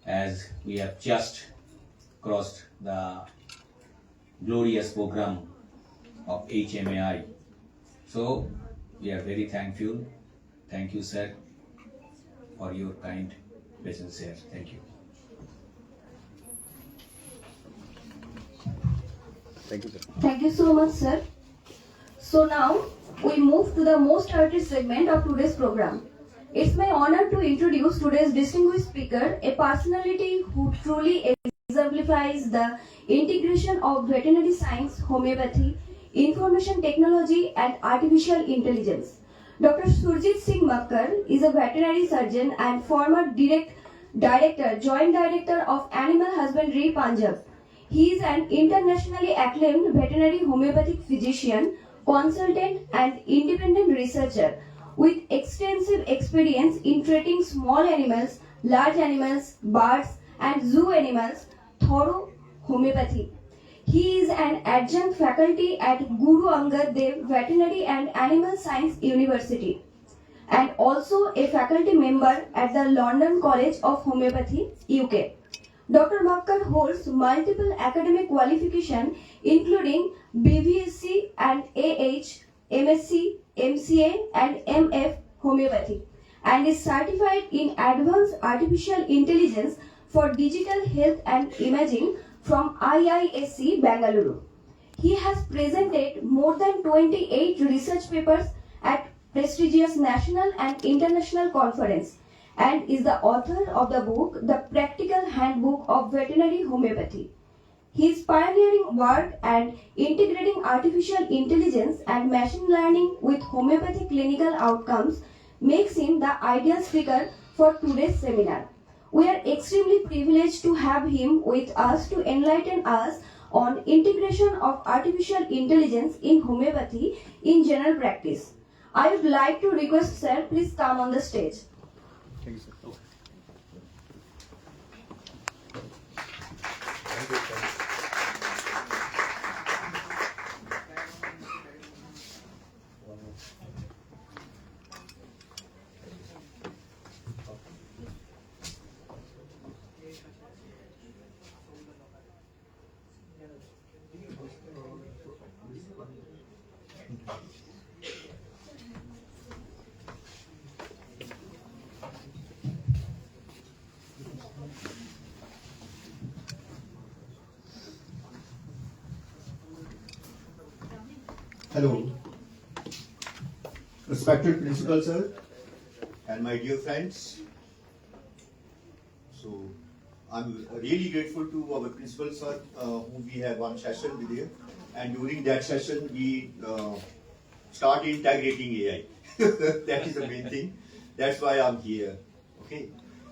as we have just crossed the glorious program of HMAI. So we are very thankful. Thank you, sir, for your kind presence here. Thank you. Thank you, sir. Thank you so much, sir. So now we move to the most awaited segment of today's program. It's my honor to introduce today's distinguished speaker, a personality who truly exemplifies the integration of veterinary science, homeopathy, information technology, and artificial intelligence. Dr. Surjit Singh Makkar is a veterinary surgeon and former joint director of Animal Husbandry, Punjab. He is an internationally acclaimed veterinary homeopathic physician, consultant, and independent researcher with extensive experience in treating small animals, large animals, birds, and zoo animals through homeopathy. He is an adjunct faculty at Guru Angad Dev Veterinary and Animal Science University and also a faculty member at the London College of Homeopathy, UK. Dr. Makkar holds multiple academic qualifications including BVSc and AH, MSc, MCA and MF Homeopathy and is certified in Advanced Artificial Intelligence for Digital Health and Imaging from IISc Bangalore. He has presented more than 28 research papers at prestigious national and international conferences and is the author of the book The Practical Handbook of Veterinary Homeopathy. His pioneering work and integrating artificial intelligence and machine learning with homeopathic clinical outcomes makes him the ideal speaker for today's seminar. We are extremely privileged to have him with us to enlighten us on integration of artificial intelligence in homeopathy in general practice. I would like to request sir, please come on the stage. Thank you, sir. Hello, respected principal sir and my dear friends. So I'm really grateful to our principal sir who we have one session with him, and during that session we start integrating AI. That is the main thing. That's why I'm here. Okay.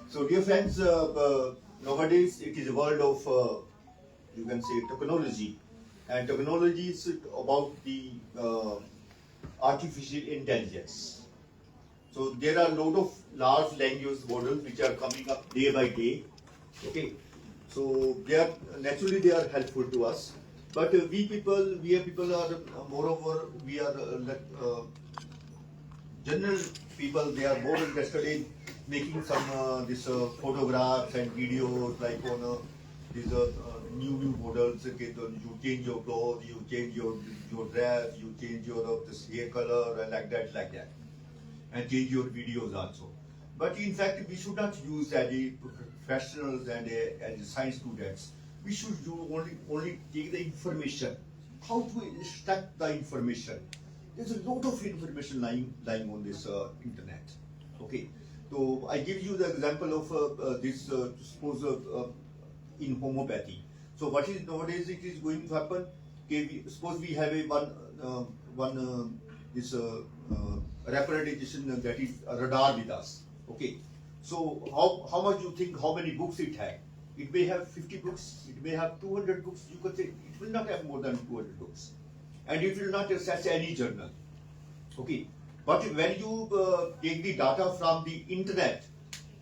So dear friends, nowadays it is a world of you can say technology. And technology is about the artificial intelligence. So there are a lot of large language models which are coming up day by day. Okay, so they are naturally they are helpful to us. But we people are moreover we are general people. They are more interested in making some this photographs and videos like on these new models. Okay, so you change your clothes, you change your dress, you change your this hair color and like that, and change your videos also. But in fact, we should not use as a professionals and as science students. We should do only take the information. How to extract the information? There's a lot of information lying on this internet. Okay, so I give you the example of this. Suppose in homeopathy. So what is nowadays it is going to happen? Okay, suppose we have a one this representation that is a radar with us. Okay, so how much you think how many books it had? It may have 50 books. It may have 200 books. You could say it will not have more than 200 books, and it will not access any journal. Okay, but when you take the data from the internet,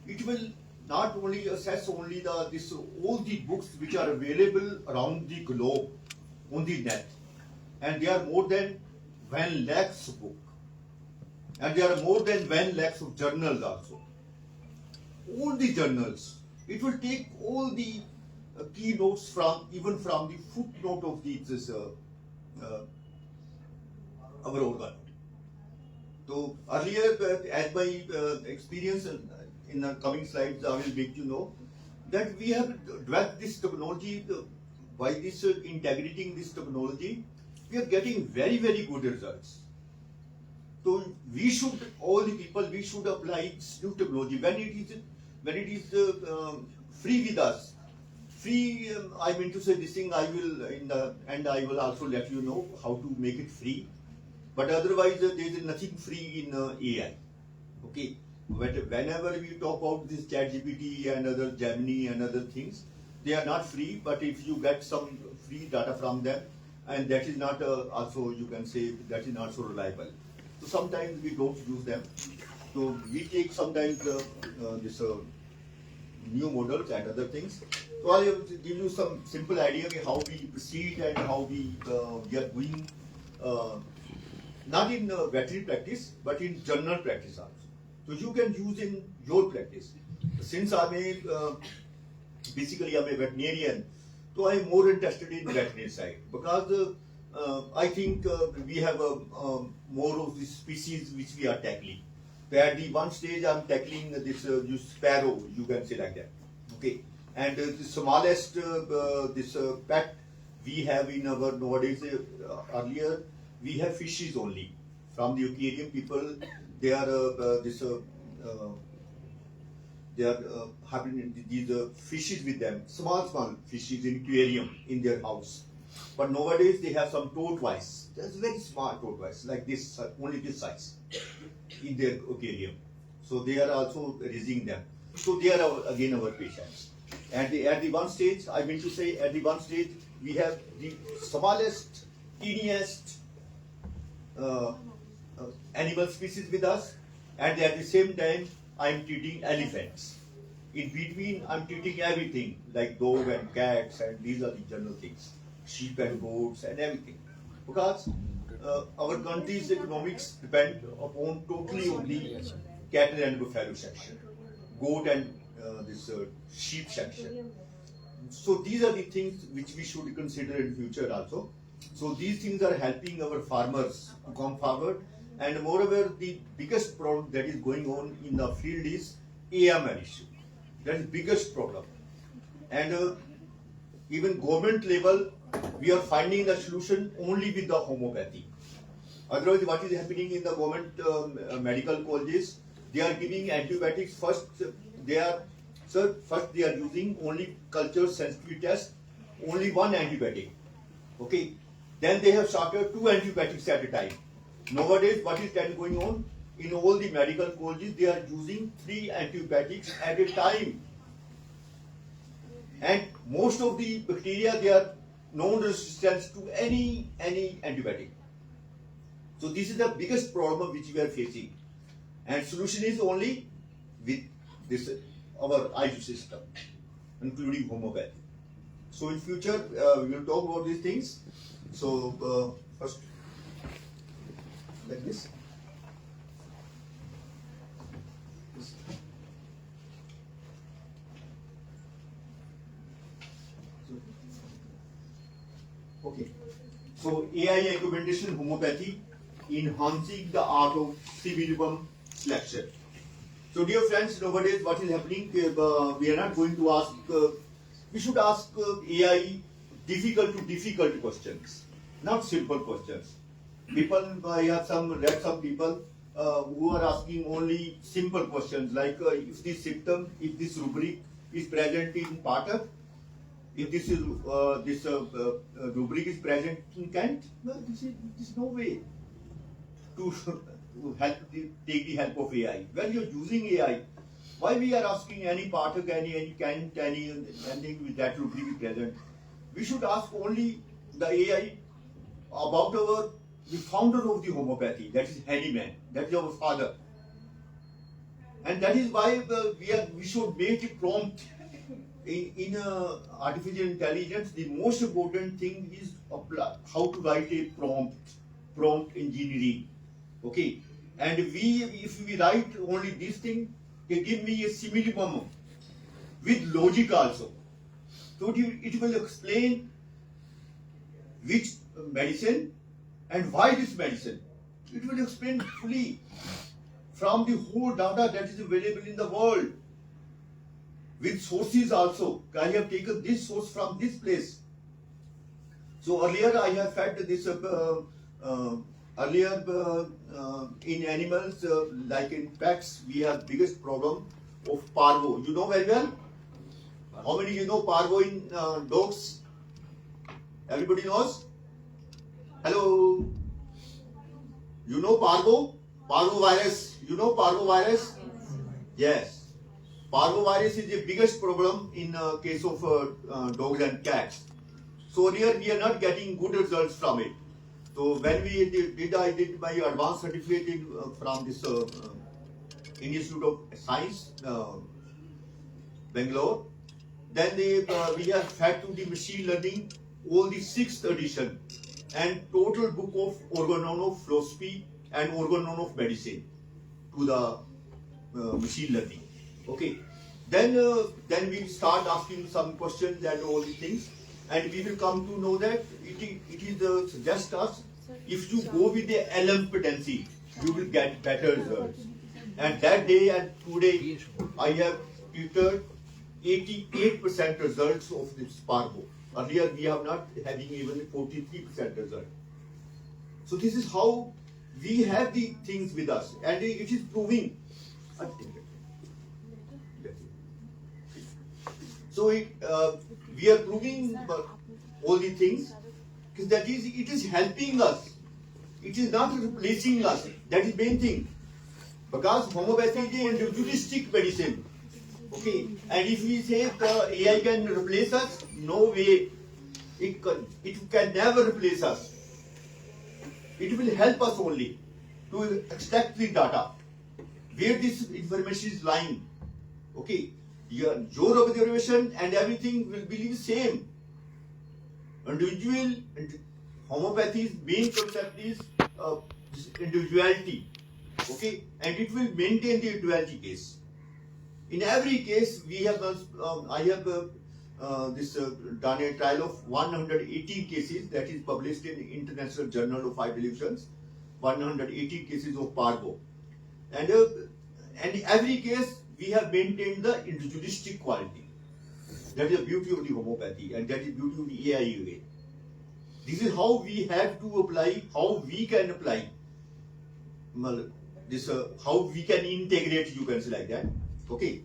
it will not only assess only all the books which are available around the globe on the net, and there are more than 1 lakhs of books, and there are more than 1 lakhs of journals also. All the journals it will take all the keynotes from even from the footnote of our organ. So earlier, as my experience in the coming slides, I will make you know that we have developed this technology. By this integrating this technology, we are getting very good results. So we should, all the people, we should apply this new technology when it is free with us. Free, I mean to say this thing. I will in the end. I will also let you know how to make it free. But otherwise, there is nothing free in AI. Okay. But whenever we talk about this ChatGPT and other Gemini and other things, they are not free. But if you get some free data from them, and that is not also, you can say, that is not so reliable. So sometimes we don't use them. So we take sometimes this new models and other things. So I will give you some simple idea of how we proceed and how we are doing, not in veterinary practice, but in general practice also. So you can use in your practice. Since basically I'm a veterinarian, so I'm more interested in veterinary side because I think we have more of the species which we are tackling. So at the one stage I'm tackling this sparrow, you can say like that. Okay, and the smallest this pet we have in our nowadays. Earlier we have fishes only. From the aquarium people, they are they are having these fishes with them, small fishes in aquarium in their house. But nowadays they have some tortoise. That's very small tortoise, like this, only this size, in their aquarium. So they are also raising them. So they are again our patients. And at the one stage, I mean to say, at the one stage we have the smallest, teeniest animal species with us, and at the same time I am treating elephants. In between I am treating everything like dog and cats, and these are the general things, sheep and goats and everything. Because our country's economics depend upon totally on the cattle and buffalo section, goat and this sheep section. So these are the things which we should consider in future also. So these things are helping our farmers to come forward. And moreover, the biggest problem that is going on in the field is AML issue. That is biggest problem. And even government level, we are finding the solution only with the homeopathy. Otherwise, what is happening in the government medical colleges? They are giving antibiotics first. First they are using only culture sensitivity test, only one antibiotic. Okay. Then they have started 2 antibiotics at a time. Nowadays, what is that going on? In all the medical colleges, they are using 3 antibiotics at a time. And most of the bacteria, they are non-resistant to any antibiotic. So this is the biggest problem which we are facing. And solution is only with this, our IU system, including homeopathy. So in future, we will talk about these things. So first, like this. Okay. So AI augmentation homeopathy, enhancing the art of civilibum selection. So dear friends, nowadays what is happening? We are not going to ask. We should ask AI difficult questions, not simple questions. People, I have read some people who are asking only simple questions like if this symptom, if this rubric is present in Patak, if this is rubric is present in Kent, well, this is no way to take the help of AI. When you're using AI, why we are asking any Patak, any Kent, anything with that rubric is present? We should ask only the AI about the founder of the homeopathy, that is Hahnemann, that is our father. And that is why we should make it prompt. In artificial intelligence, the most important thing is how to write a prompt engineering. Okay, and if we write only this thing, they give me a similibum, with logic also. So it will explain which medicine and why this medicine. It will explain fully from the whole data that is available in the world, with sources also. I have taken this source from this place. So earlier I have fed this in animals, like in pets, we have biggest problem of parvo. You know very well. How many you know parvo in dogs? Everybody knows? Hello. You know parvo? Parvovirus. You know parvovirus? Yes. Parvovirus is the biggest problem in case of dogs and cats. So here we are not getting good results from it. So when we I did my advanced certificate from this Indian Institute of Science, Bangalore. Then we have fed to the machine learning all the 6th edition and total book of organon of philosophy and organon of medicine to the machine learning. Okay. Then we start asking some questions and all these things, and we will come to know that it is suggest us if you go with the LM potency, you will get better results. And that day and today, I have tutored 88% results of this parvo. Earlier we have not having even 43% result. So this is how we have the things with us, and it is proving. So we are proving all the things, because that is, it is helping us. It is not replacing us. That is main thing. Because homeopathy is an individualistic medicine. Okay, and if we say AI can replace us, no way. It can never replace us. It will help us only to extract the data, where this information is lying. Okay, your observation and everything will be the same. Individual and homeopathy's main concept is individuality. Okay, and it will maintain the individuality case. In every case, we have I have done a trial of 180 cases that is published in International Journal of Eye Delusions. 180 cases of parvo, and in every case we have maintained the individualistic quality. That is the beauty of the homeopathy, and that is the beauty of the AI way. This is how we have to apply, how we can apply this, how we can integrate, you can say like that. Okay.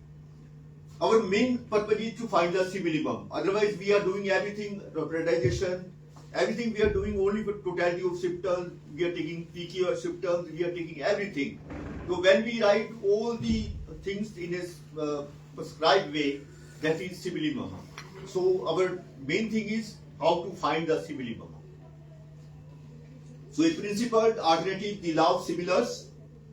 Our main purpose is to find the similibum. Otherwise, we are doing everything, reprioritization, everything we are doing only for totality of symptoms. We are taking PQ symptoms, we are taking everything. So when we write all the things in a prescribed way, that is similibum. So our main thing is how to find the similibum. So in principle, alternative, the law of similars.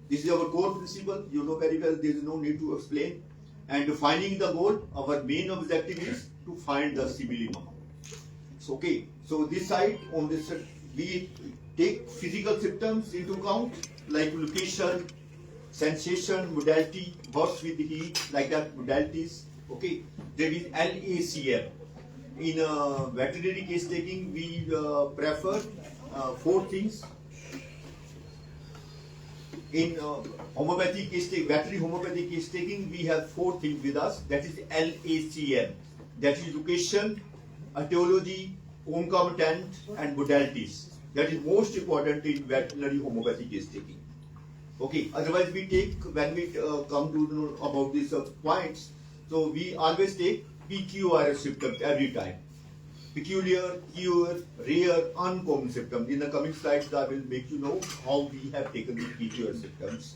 This is our core principle. You know very well, there is no need to explain. And finding the goal, our main objective is to find the similibum. So, okay, so this side, on this side, we take physical symptoms into account, like location, sensation, modality, burst with heat, like that modalities. Okay, there is LACM. In veterinary case taking, we prefer 4 things. In homeopathy case taking, veterinary homeopathy case taking, we have 4 things with us. That is LACM. That is location, etiology, concomitant, and modalities. That is most important in veterinary homeopathy case taking. Okay. Otherwise, we take, when we come to know about these points, so we always take PQRS symptoms every time. Peculiar, cure, rare, uncommon symptoms. In the coming slides, I will make you know how we have taken the PQR symptoms.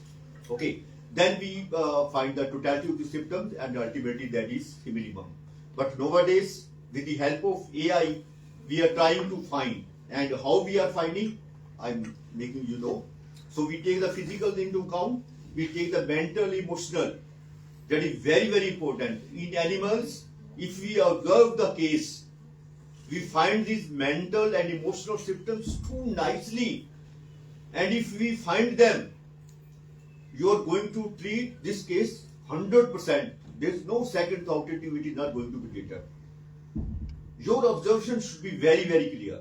Okay. Then we find the totality of the symptoms, and ultimately that is similibum. But nowadays, with the help of AI, we are trying to find. And how we are finding, I'm making you know. So we take the physical into account, we take the mental, emotional. That is very, very important. In animals, if we observe the case, we find these mental and emotional symptoms too nicely. And if we find them, you are going to treat this case 100%. There's no second thought that it is not going to be better. Your observation should be very, very clear.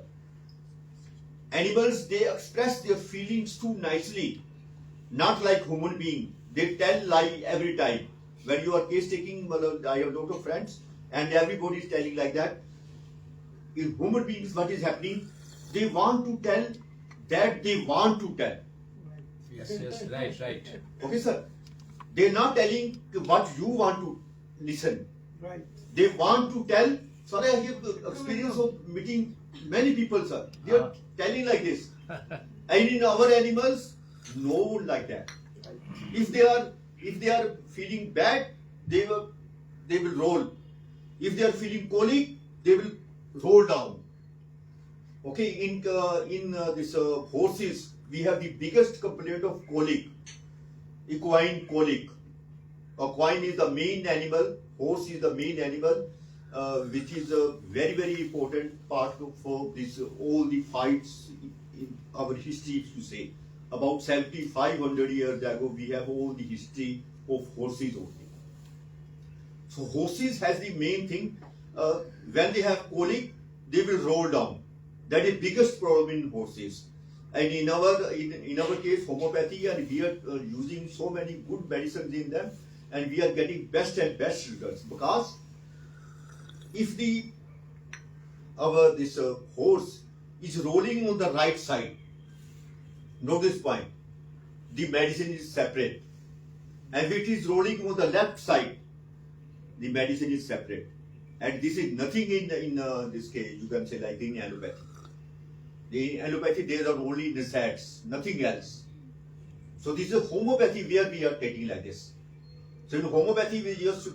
Animals, they express their feelings too nicely, not like human beings. They tell lie every time. When you are case taking, I have a lot of friends, and everybody is telling like that. In human beings, what is happening? They want to tell that they want to tell. Yes, right. Okay, sir. They're not telling what you want to listen. Right. They want to tell. Sorry, I have the experience of meeting many people, sir. They are telling like this. And in our animals, no one like that. If they are feeling bad, they will roll. If they are feeling colic, they will roll down. Okay, in this horses, we have the biggest complaint of colic, equine colic. Equine is the main animal, horse is the main animal, which is a very, very important part for this all the fights in our history, if you say. About 7,500 years ago, we have all the history of horses only. So horses has the main thing, when they have colic, they will roll down. That is biggest problem in horses. And in our case, homeopathy, and we are using so many good medicines in them, and we are getting best and best results. Because if this horse is rolling on the right side, note this point, the medicine is separate. And if it is rolling on the left side, the medicine is separate. And this is nothing in this case, you can say like in allopathy. In allopathy, there are only NSAIDs, nothing else. So this is homeopathy where we are taking like this. So in homeopathy, we just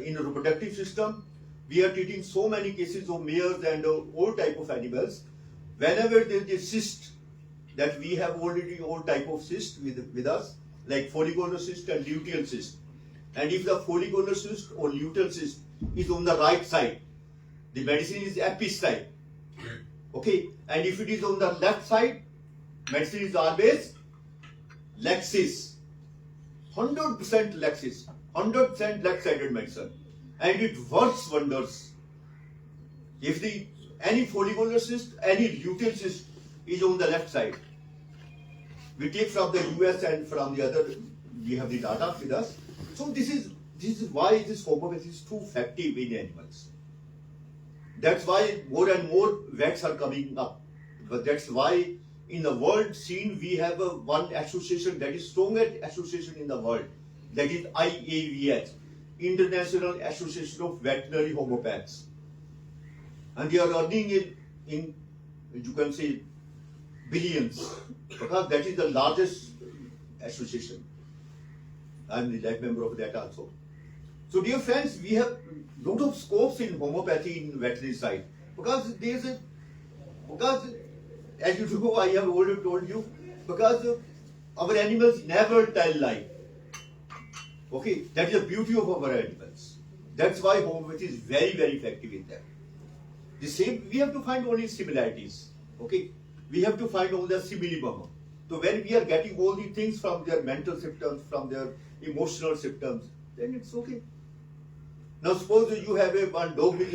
in a reproductive system, we are treating so many cases of mares and all type of animals. Whenever there is a cyst, that we have already all type of cyst with us, like follicular cyst and luteal cyst. And if the follicular cyst or luteal cyst is on the right side, the medicine is episide. Okay, and if it is on the left side, medicine is always Lexis. 100% Lexis, 100% left-sided medicine, and it works wonders. If any follicular cyst, any luteal cyst is on the left side, we take from the US and from the other, we have the data with us. So this is why this homeopathy is too effective in animals. That's why more and more vets are coming up. But that's why in the world scene we have one association that is strongest association in the world. That is IAVH, International Association of Veterinary Homeopaths. And they are earning it in, you can say, billions, because that is the largest association. I'm the life member of that also. So dear friends, we have lot of scopes in homeopathy in veterinary side, because as you know, I have already told you, because our animals never tell lie. Okay, that is the beauty of our animals. That's why homeopathy is very, very effective in them. The same, we have to find only similarities. Okay, we have to find all the similibum. So when we are getting all the things from their mental symptoms, from their emotional symptoms, then it's okay. Now suppose you have one dog with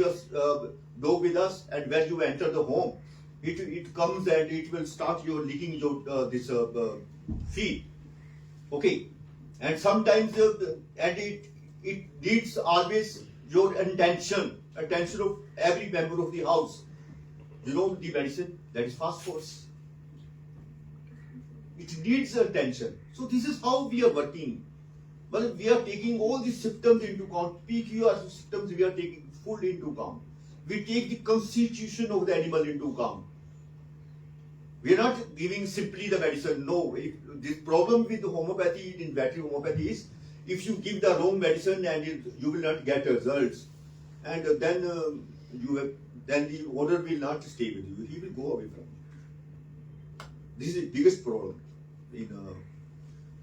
us, and when you enter the home, it comes and it will start licking your feet. Okay, and sometimes and it needs always your attention of every member of the house. You know the medicine that is phosphorus. It needs attention. So this is how we are working. Well, we are taking all these symptoms into account. PQR symptoms we are taking full into account. We take the constitution of the animal into account. We are not giving simply the medicine. No, this problem with the homeopathy, in veterinary homeopathy, is if you give the wrong medicine and you will not get results, and then the owner will not stay with you. He will go away from you. This is the biggest problem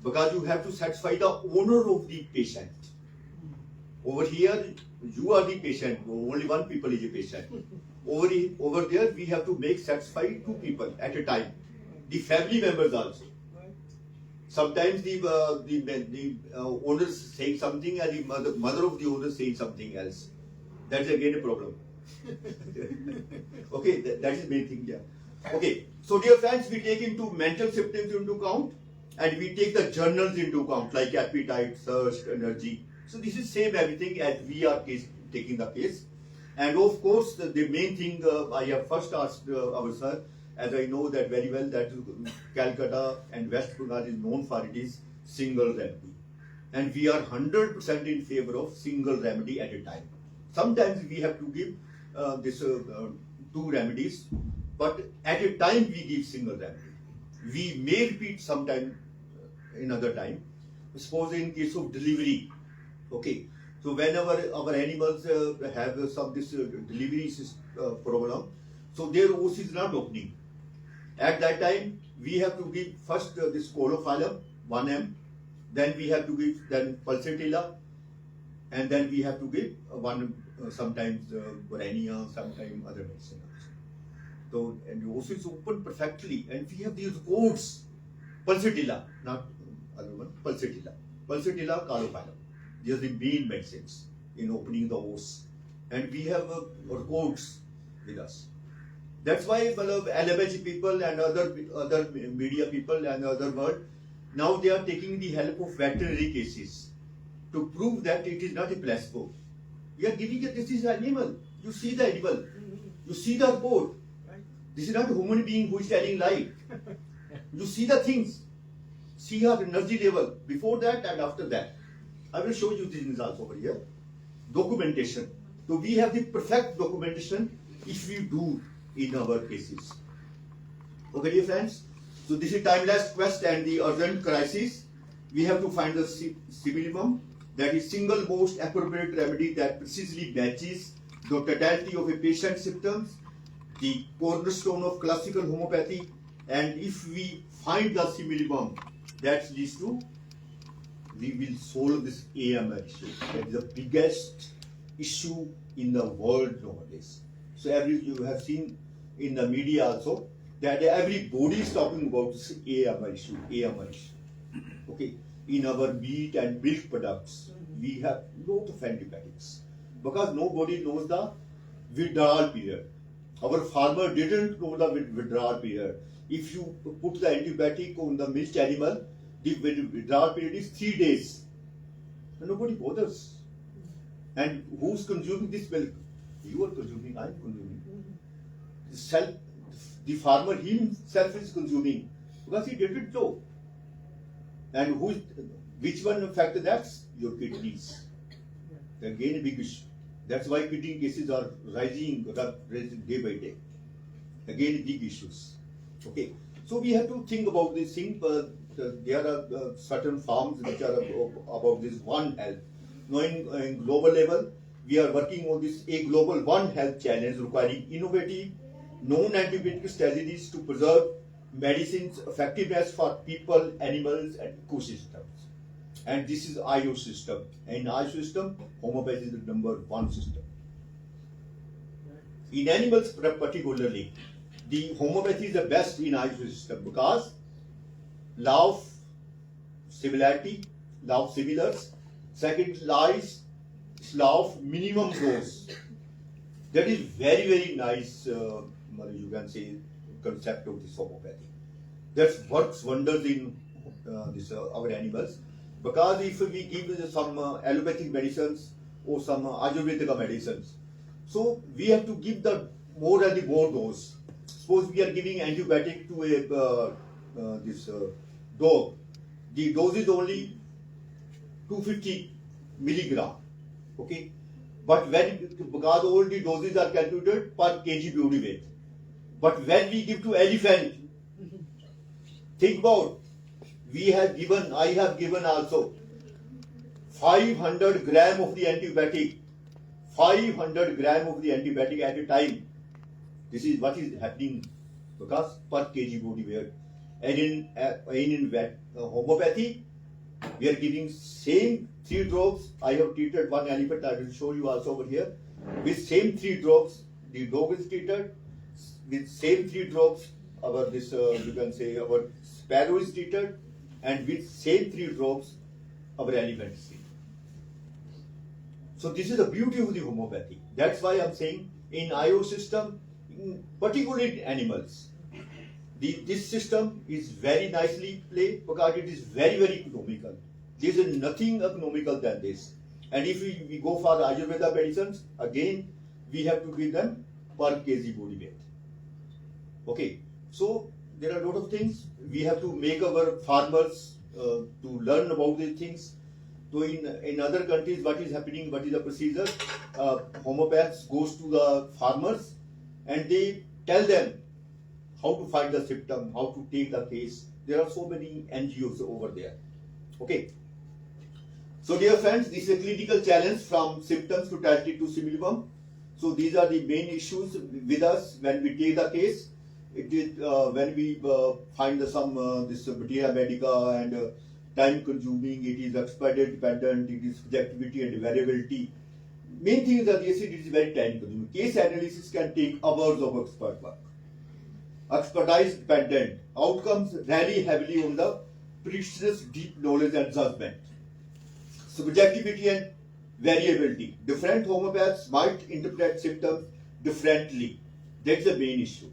because you have to satisfy the owner of the patient. Over here, you are the patient. Only one people is a patient. Over there, we have to satisfy two people at a time. The family members also. Sometimes the owner is saying something and the mother of the owner is saying something else. That's again a problem. Okay, that is the main thing. Yeah. Okay. So dear friends, we take into mental symptoms into account, and we take the journals into account like appetite, thirst, energy. So this is same everything as we are taking the case. And of course, the main thing I have first asked our sir, as I know that very well, that Calcutta and West Bengal is known for it is single remedy. And we are 100% in favor of single remedy at a time. Sometimes we have to give two remedies, but at a time we give single remedy. We may repeat sometime another time. Suppose in case of delivery, okay. So whenever our animals have some delivery problem, so their OC is not opening. At that time, we have to give first this Chlorphylum 1 ml, then we have to give then Pulsatilla, and then we have to give sometimes Borania, sometimes other medicine also. So and the OC is open perfectly, and we have these codes, Pulsatilla, not other one, Pulsatilla, Chlorphylum. These are the main medicines in opening the OS, and we have our codes with us. That's why LMH people and other media people and other world, now they are taking the help of veterinary cases to prove that it is not a placebo. We are giving it, this is an animal. You see the animal. You see the report. This is not a human being who is telling lie. You see the things. See her energy level before that and after that. I will show you these results over here. Documentation. So we have the perfect documentation if we do in our cases. Okay, dear friends. So this is timeless quest and the urgent crisis. We have to find the simillimum, that is single most appropriate remedy that precisely matches the totality of a patient's symptoms, the cornerstone of classical homeopathy, and if we find the simillimum, that leads to, we will solve this AMR issue. That is the biggest issue in the world nowadays. So you have seen in the media also that everybody is talking about this AMR issue. Okay, in our meat and milk products, we have lot of antibiotics because nobody knows the withdrawal period. Our farmer didn't know the withdrawal period. If you put the antibiotic on the milk animal, the withdrawal period is 3 days. And nobody bothers. And who's consuming this milk? You are consuming, I am consuming. The farmer himself is consuming because he didn't know. And which one affected that? Your kidneys. Again, a big issue. That's why kidney cases are rising day by day. Again, big issues. Okay. So we have to think about this thing. There are certain farms which are about this One Health. Now, in global level, we are working on this a global One Health challenge requiring innovative, non-antibiotic strategies to preserve medicine's effectiveness for people, animals, and ecosystems. And this is IO system. And IO system, homeopathy is the #1 system. In animals particularly, the homeopathy is the best in IO system because law of similarity, law of similars. Second lies law of minimum dose. That is very, very nice, you can say, concept of this homeopathy. That works wonders in our animals. Because if we give some allopathic medicines or some Ayurvedic medicines, so we have to give the more and the more dose. Suppose we are giving antibiotic to a dog, the dose is only 250 milligram. Okay, but because all the doses are calculated per kg body weight. But when we give to elephant, think about. I have given also 500 gram of the antibiotic. 500 gram of the antibiotic at a time. This is what is happening because per kg body weight. And in homeopathy, we are giving same 3 drops. I have treated one elephant. I will show you also over here. With same 3 drops, the dog is treated. With same 3 drops, you can say our sparrow is treated. and with same 3 drops, our elephant sleep. So this is the beauty of the homeopathy. That's why I'm saying in IO system, particularly in animals, this system is very nicely played because it is very, very economical. There is nothing economical than this. And if we go for the Ayurveda medicines, again, we have to give them per kg body weight. Okay, so there are a lot of things. We have to make our farmers to learn about these things. So in other countries, what is happening, what is the procedure? Homeopaths goes to the farmers and they tell them how to find the symptom, how to take the case. There are so many NGOs over there. Okay. So dear friends, this is a clinical challenge from symptoms to totality to similibum. So these are the main issues with us when we take the case. It is when we find some this materia medica and time consuming, it is expert dependent, it is subjectivity and variability. Main thing is that yes, it is very time consuming. Case analysis can take hours of expert work. Expertise dependent. Outcomes rely heavily on the precious deep knowledge and judgment. Subjectivity and variability. Different homeopaths might interpret symptoms differently. That's the main issue.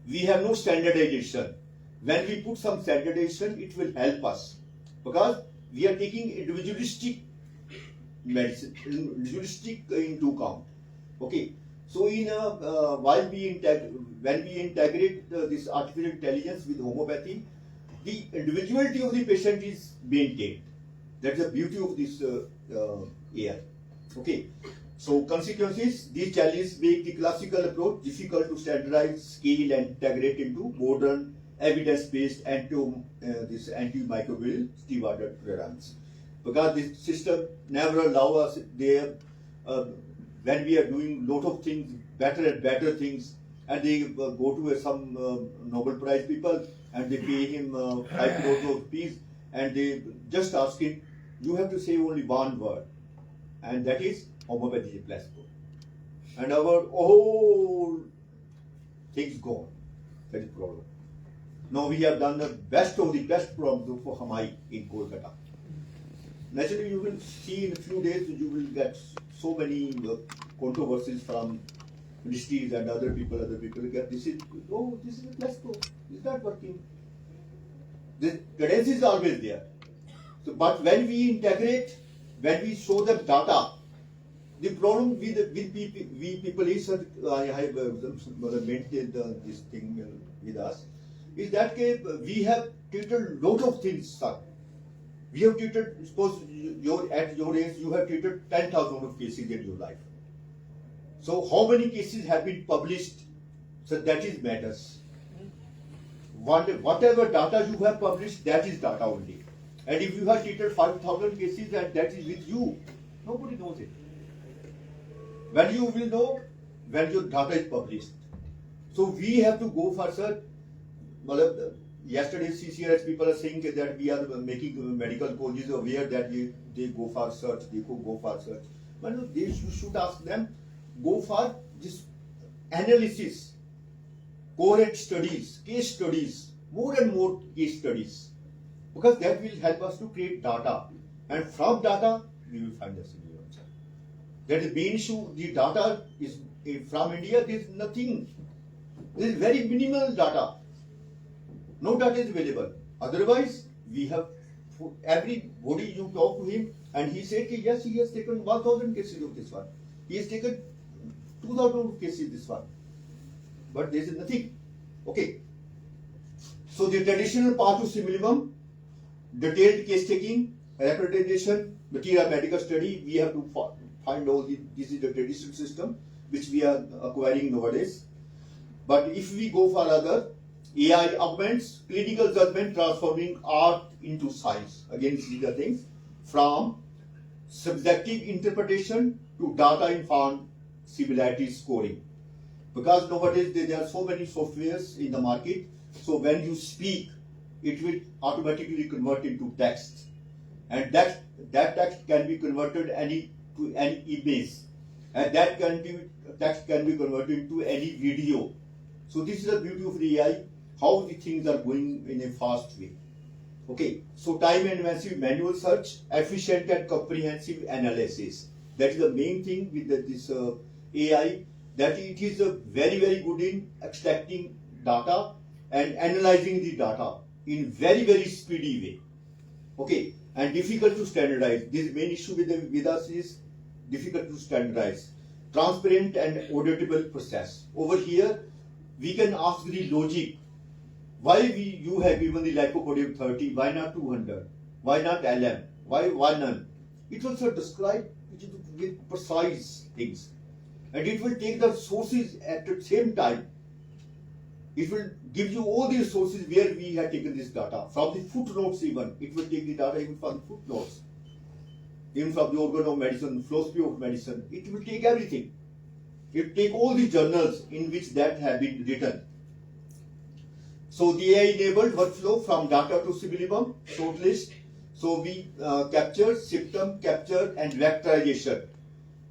We have no standardization. When we put some standardization, it will help us because we are taking individualistic medicine, individualistic into account. Okay. So when we integrate this artificial intelligence with homeopathy, the individuality of the patient is maintained. That's the beauty of this AI. Okay. So consequences, these challenges make the classical approach difficult to standardize, scale and integrate into modern evidence-based antimicrobial stewardship programs. Because this system never allows us there when we are doing lot of things, better and better things, and they go to some Nobel Prize people and they pay him 5 crores of rupees and they just ask him, you have to say only one word, and that is homeopathy placebo. And our whole things gone. That is problem. Now we have done the best of the best program for Hamai in Kolkata. Naturally, you will see in a few days you will get so many controversies from ministries and other people get this is a placebo. It's not working. The cadence is always there. So, but when we integrate, when we show them data, the problem with people is I have maintained this thing with us is that we have treated lot of things, sir. We have treated, suppose at your age you have treated 10,000 of cases in your life. So how many cases have been published? So that is matters. Whatever data you have published, that is data only. And if you have treated 5,000 cases and that is with you, nobody knows it. When you will know, when your data is published. So we have to go for, sir, yesterday CCRS people are saying that we are making medical colleges aware that they go for search, they go for search. But no, you should ask them, go for this analysis, cohort studies, case studies, more and more case studies. Because that will help us to create data. And from data, we will find the solution. That is the main issue. The data is from India, there is nothing. There is very minimal data. No data is available. Otherwise, we have everybody you talk to him and he said, yes, he has taken 1,000 cases of this one. He has taken 2,000 cases this one. But there is nothing. Okay. So the traditional path to similibum, detailed case taking, representation, materia medica study, we have to find all this is the traditional system which we are acquiring nowadays. But if we go for other, AI augments clinical judgment, transforming art into science. Again, these are things from subjective interpretation to data-informed similarity scoring. Because nowadays there are so many softwares in the market, so when you speak, it will automatically convert into text, and that text can be converted to any image, and that text can be converted to any video. So this is the beauty of the AI, how the things are going in a fast way. Okay, so time intensive manual search, efficient and comprehensive analysis. That is the main thing with this AI, that it is very, very good in extracting data and analyzing the data in very, very speedy way. Okay, and difficult to standardize. This main issue with us is difficult to standardize. Transparent and auditable process. Over here, we can ask the logic. Why you have given the lycopodium 30? Why not 200? Why not LM? Why none? It will describe with precise things, and it will take the sources at the same time. It will give you all the sources where we have taken this data. From the footnotes even, it will take the data even from the footnotes. Even from the organ of medicine, philosophy of medicine, it will take everything. It will take all the journals in which that have been written. So the AI-enabled workflow from data to Sibilibum, shortlist. So we capture, symptom capture and vectorization.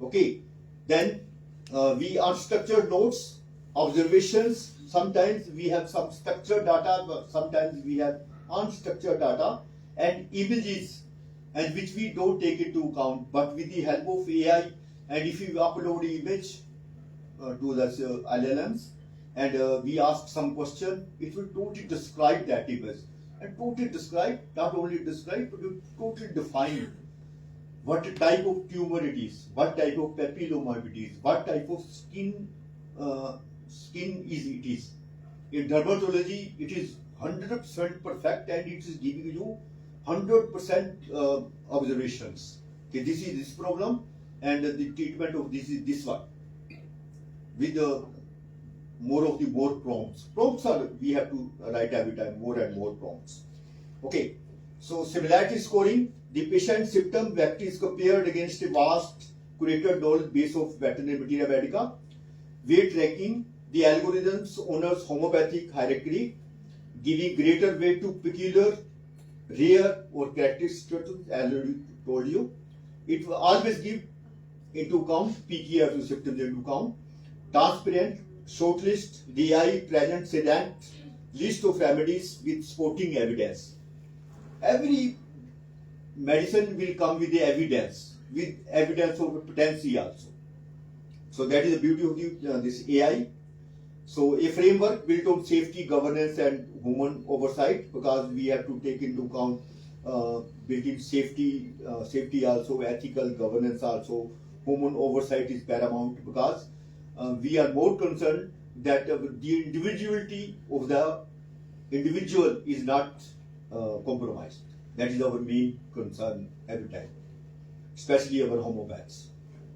Okay. Then we unstructured notes, observations. Sometimes we have some structured data, but sometimes we have unstructured data and images, and which we don't take into account. But with the help of AI, and if you upload image to the LLMs, and we ask some question, it will totally describe that image. And totally describe, not only describe, but it will totally define what type of tumor it is, what type of papilloma it is, what type of skin it is. In dermatology, it is 100% perfect, and it is giving you 100% observations. Okay, this is this problem, and the treatment of this is this one. With the more prompts. Prompts are, we have to write every time more and more prompts. Okay, so similarity scoring, the patient symptom vector is compared against a vast curated knowledge base of veterinary materia medica. Weight tracking, the algorithms honors homeopathic hierarchy, giving greater weight to peculiar, rare or characteristics, as I told you. It will always give into account PKF symptoms into account. Transparent, shortlist, DI, present, sedant, list of remedies with supporting evidence. Every medicine will come with the evidence of potency also. So that is the beauty of this AI. So a framework built on safety, governance, and human oversight, because we have to take into account built-in safety also, ethical governance also. Human oversight is paramount, because we are more concerned that the individuality of the individual is not compromised. That is our main concern every time, especially our homeopaths.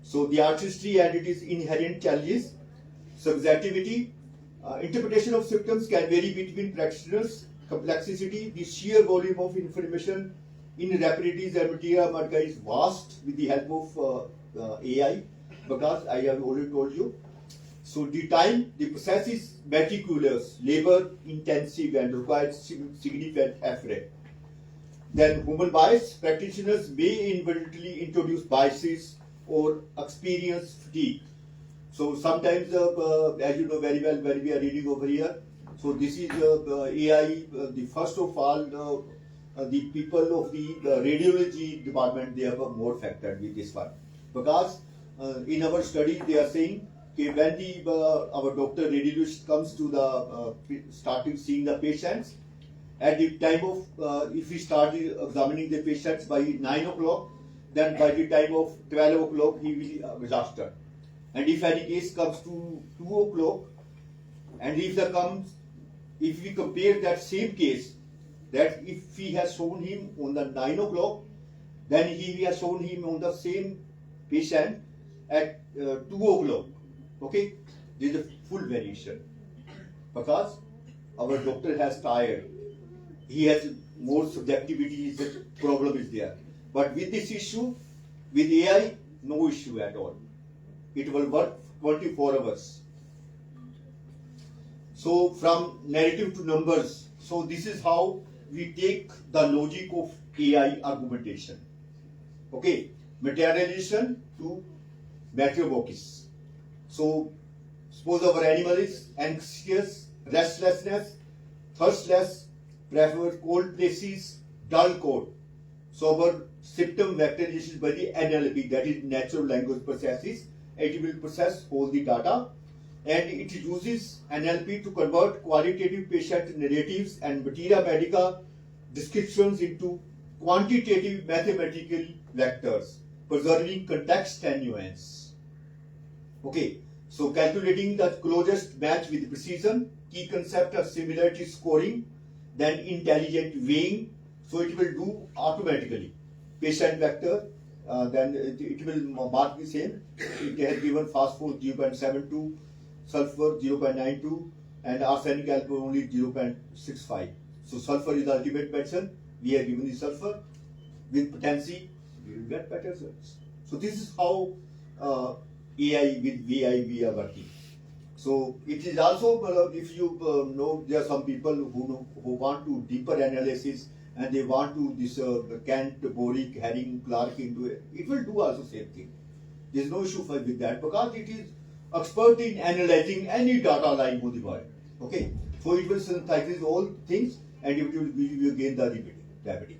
So the artistry and its inherent challenges, subjectivity, interpretation of symptoms can vary between practitioners, complexity, the sheer volume of information in repertories and materia medica is vast with the help of AI, because I have already told you. So the time, the process is meticulous, labor intensive, and requires significant effort. Then human bias, practitioners may inadvertently introduce biases or experience fatigue. So sometimes, as you know very well, when we are reading over here, so this is AI, the first of all, the people of the radiology department, they have more factored with this one. Because in our study, they are saying, okay, when our doctor radiologist comes to the starting seeing the patients, at the time of if we start examining the patients by 9 o'clock, then by the time of 12 o'clock he will be exhausted. And if any case comes to 2 o'clock, and if we compare that same case, that if he has shown him on the 9 o'clock, then he has shown him on the same patient at 2 o'clock. Okay, there is a full variation, because our doctor has tired. He has more subjectivity, the problem is there. But with this issue, with AI, no issue at all. It will work 24 hours. So from narrative to numbers, so this is how we take the logic of AI argumentation. Okay, materialization to metrobokis. So suppose our animal is anxious, restlessness, thirstless, prefer cold places, dull code. So our symptom vectorization by the NLP, that is natural language processes. It will process all the data, and it uses NLP to convert qualitative patient narratives and materia medica descriptions into quantitative mathematical vectors, preserving context and nuance. Okay, so calculating the closest match with precision, key concept of similarity scoring, then intelligent weighing, so it will do automatically. Patient vector, then it will mark the same. It has given phosphorus 0.72, sulfur 0.92, and arsenic alpha only 0.65. So sulfur is the ultimate medicine. We have given the sulfur with potency, we will get better results. So this is how AI with VI we are working. So it is also, if you know, there are some people who want to deeper analysis and they want to this Kant, Boric, Haring, Clark into it. It will do also same thing. There is no issue with that because it is expert in analyzing any data line on the world. Okay, so it will synthesize all things and it will give you again the diabetic.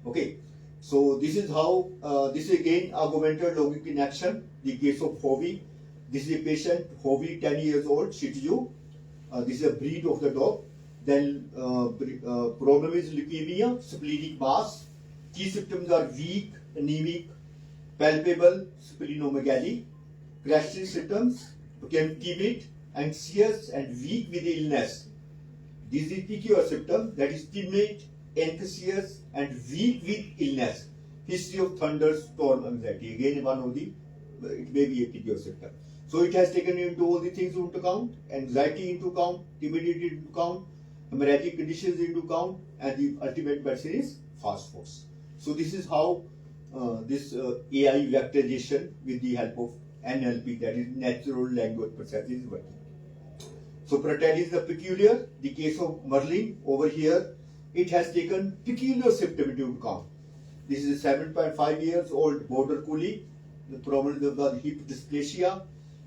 Okay, so this is how this is again augmented logic in action. The case of Hovey. This is a patient, Hovey, 10 years old, Shih Tzu. This is a breed of the dog. Then problem is leukemia, splenic mass. Key symptoms are weak, anemic, palpable splenomegaly. Crashing symptoms became timid, anxious, and weak with illness. This is PQR symptom, that is timid, anxious, and weak with illness. History of thunderstorm anxiety. Again, one of the, it may be a PQR symptom. So it has taken into all the things into account, anxiety into account, timidity into account, hemorrhagic conditions into account, and the ultimate medicine is phosphorus. So this is how this AI vectorization with the help of NLP, that is natural language processing, is working. So Pratt is the peculiar. The case of Merlin over here, it has taken peculiar symptom into account. This is a 7.5 years old border collie. The problem was hip dysplasia.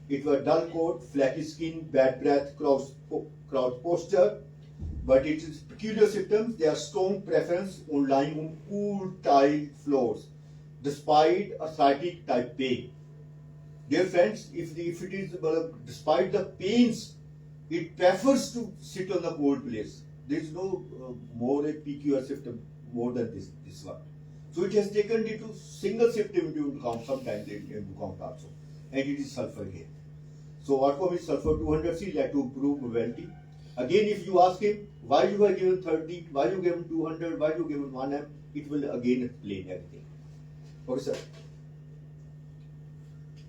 It was dull coat, flaky skin, bad breath, crouched posture. But it is peculiar symptoms. They are strong preference on lying on cool tile floors, despite ascitic type pain. Dear friends, if it is despite the pains, it prefers to sit on the cold place. There is no more a PQR symptom more than this one. So it has taken into single symptom into account, sometimes into account also, and it is sulfur here. So outcome is sulfur 200C led to improve mobility. Again, if you ask him why you are given 30, why you given 200, why you given 1M, it will again explain everything. Okay, sir.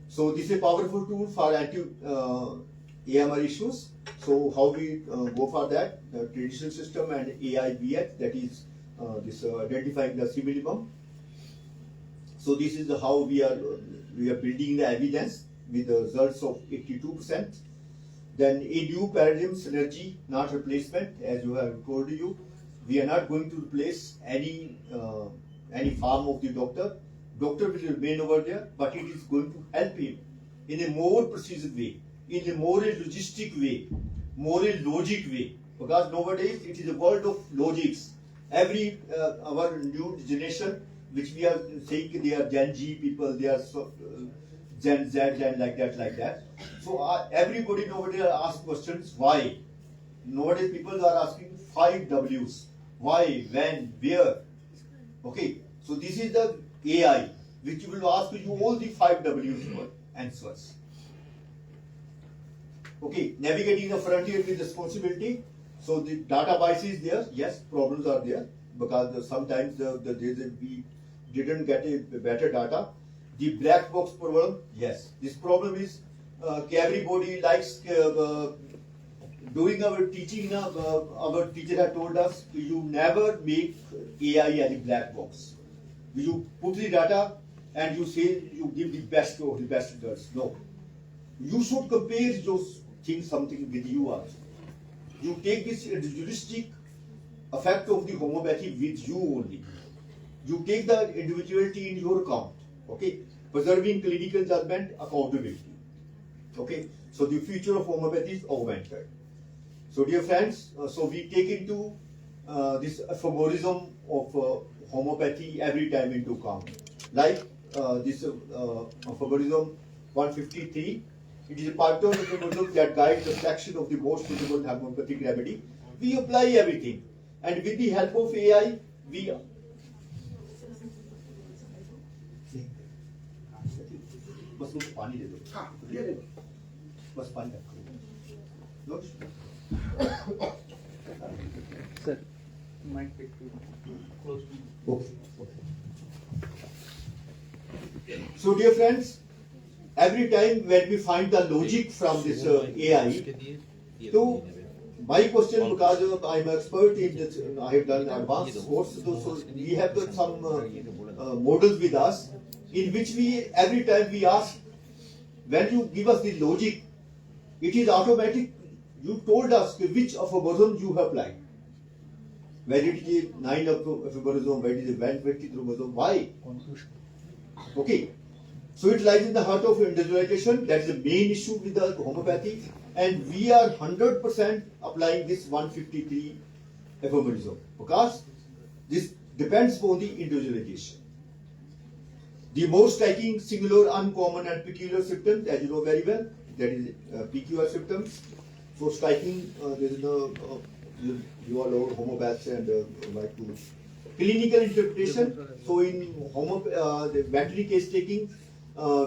So this is a powerful tool for anti-AMR issues. So how we go for that? The traditional system and AIBH, that is this identifying the similibum. So this is how we are building the evidence with the results of 82%. Then a new paradigm, synergy, not replacement, as you have told you. We are not going to replace any farm of the doctor. Doctor will remain over there, but it is going to help him in a more precise way, in a more logistic way, more logic way. Because nowadays it is a world of logics. Every our new generation, which we are saying they are Gen Z people, they are Gen Z and like that. So everybody nowadays asks questions why. Nowadays people are asking 5 W's: why, when, where. Okay, so this is the AI which will ask you all the 5 W's answers. Okay, navigating the frontier with responsibility. So the data bias is there. Yes, problems are there because sometimes we didn't get a better data. The black box problem, yes. This problem is everybody likes doing our teaching. Our teacher had told us you never make AI as a black box. You put the data and you say you give the best of the best results. No, you should compare those things something with you also. You take this individualistic effect of the homeopathy with you only. You take the individuality in your account. Okay, preserving clinical judgment, accountability. Okay, so the future of homeopathy is augmented. So dear friends, so we take into this aphorism of homeopathy every time into account. Like this aphorism 153, it is a part of the aphorism that guides the selection of the most suitable homeopathic remedy. We apply everything, and with the help of AI, we बस मुझे पानी दे दो बस पानी रखो Sir, might take to close to. Okay. So dear friends, every time when we find the logic from this AI, so my question, because I'm an expert in this, I have done advanced course, so we have got some models with us in which we every time we ask, when you give us the logic, it is automatic. You told us which of a version you have applied. Whether it is 9 of a version, whether it is 120 version, why? Okay. So it lies in the heart of individualization. That is the main issue with the homeopathy. And we are 100% applying this 153 aphorism because this depends upon the individualization. The most striking, singular, uncommon, and peculiar symptoms, as you know very well, that is PQR symptoms. So striking, there is no, you all know homeopaths and like to clinical interpretation. So in the veterinary case taking,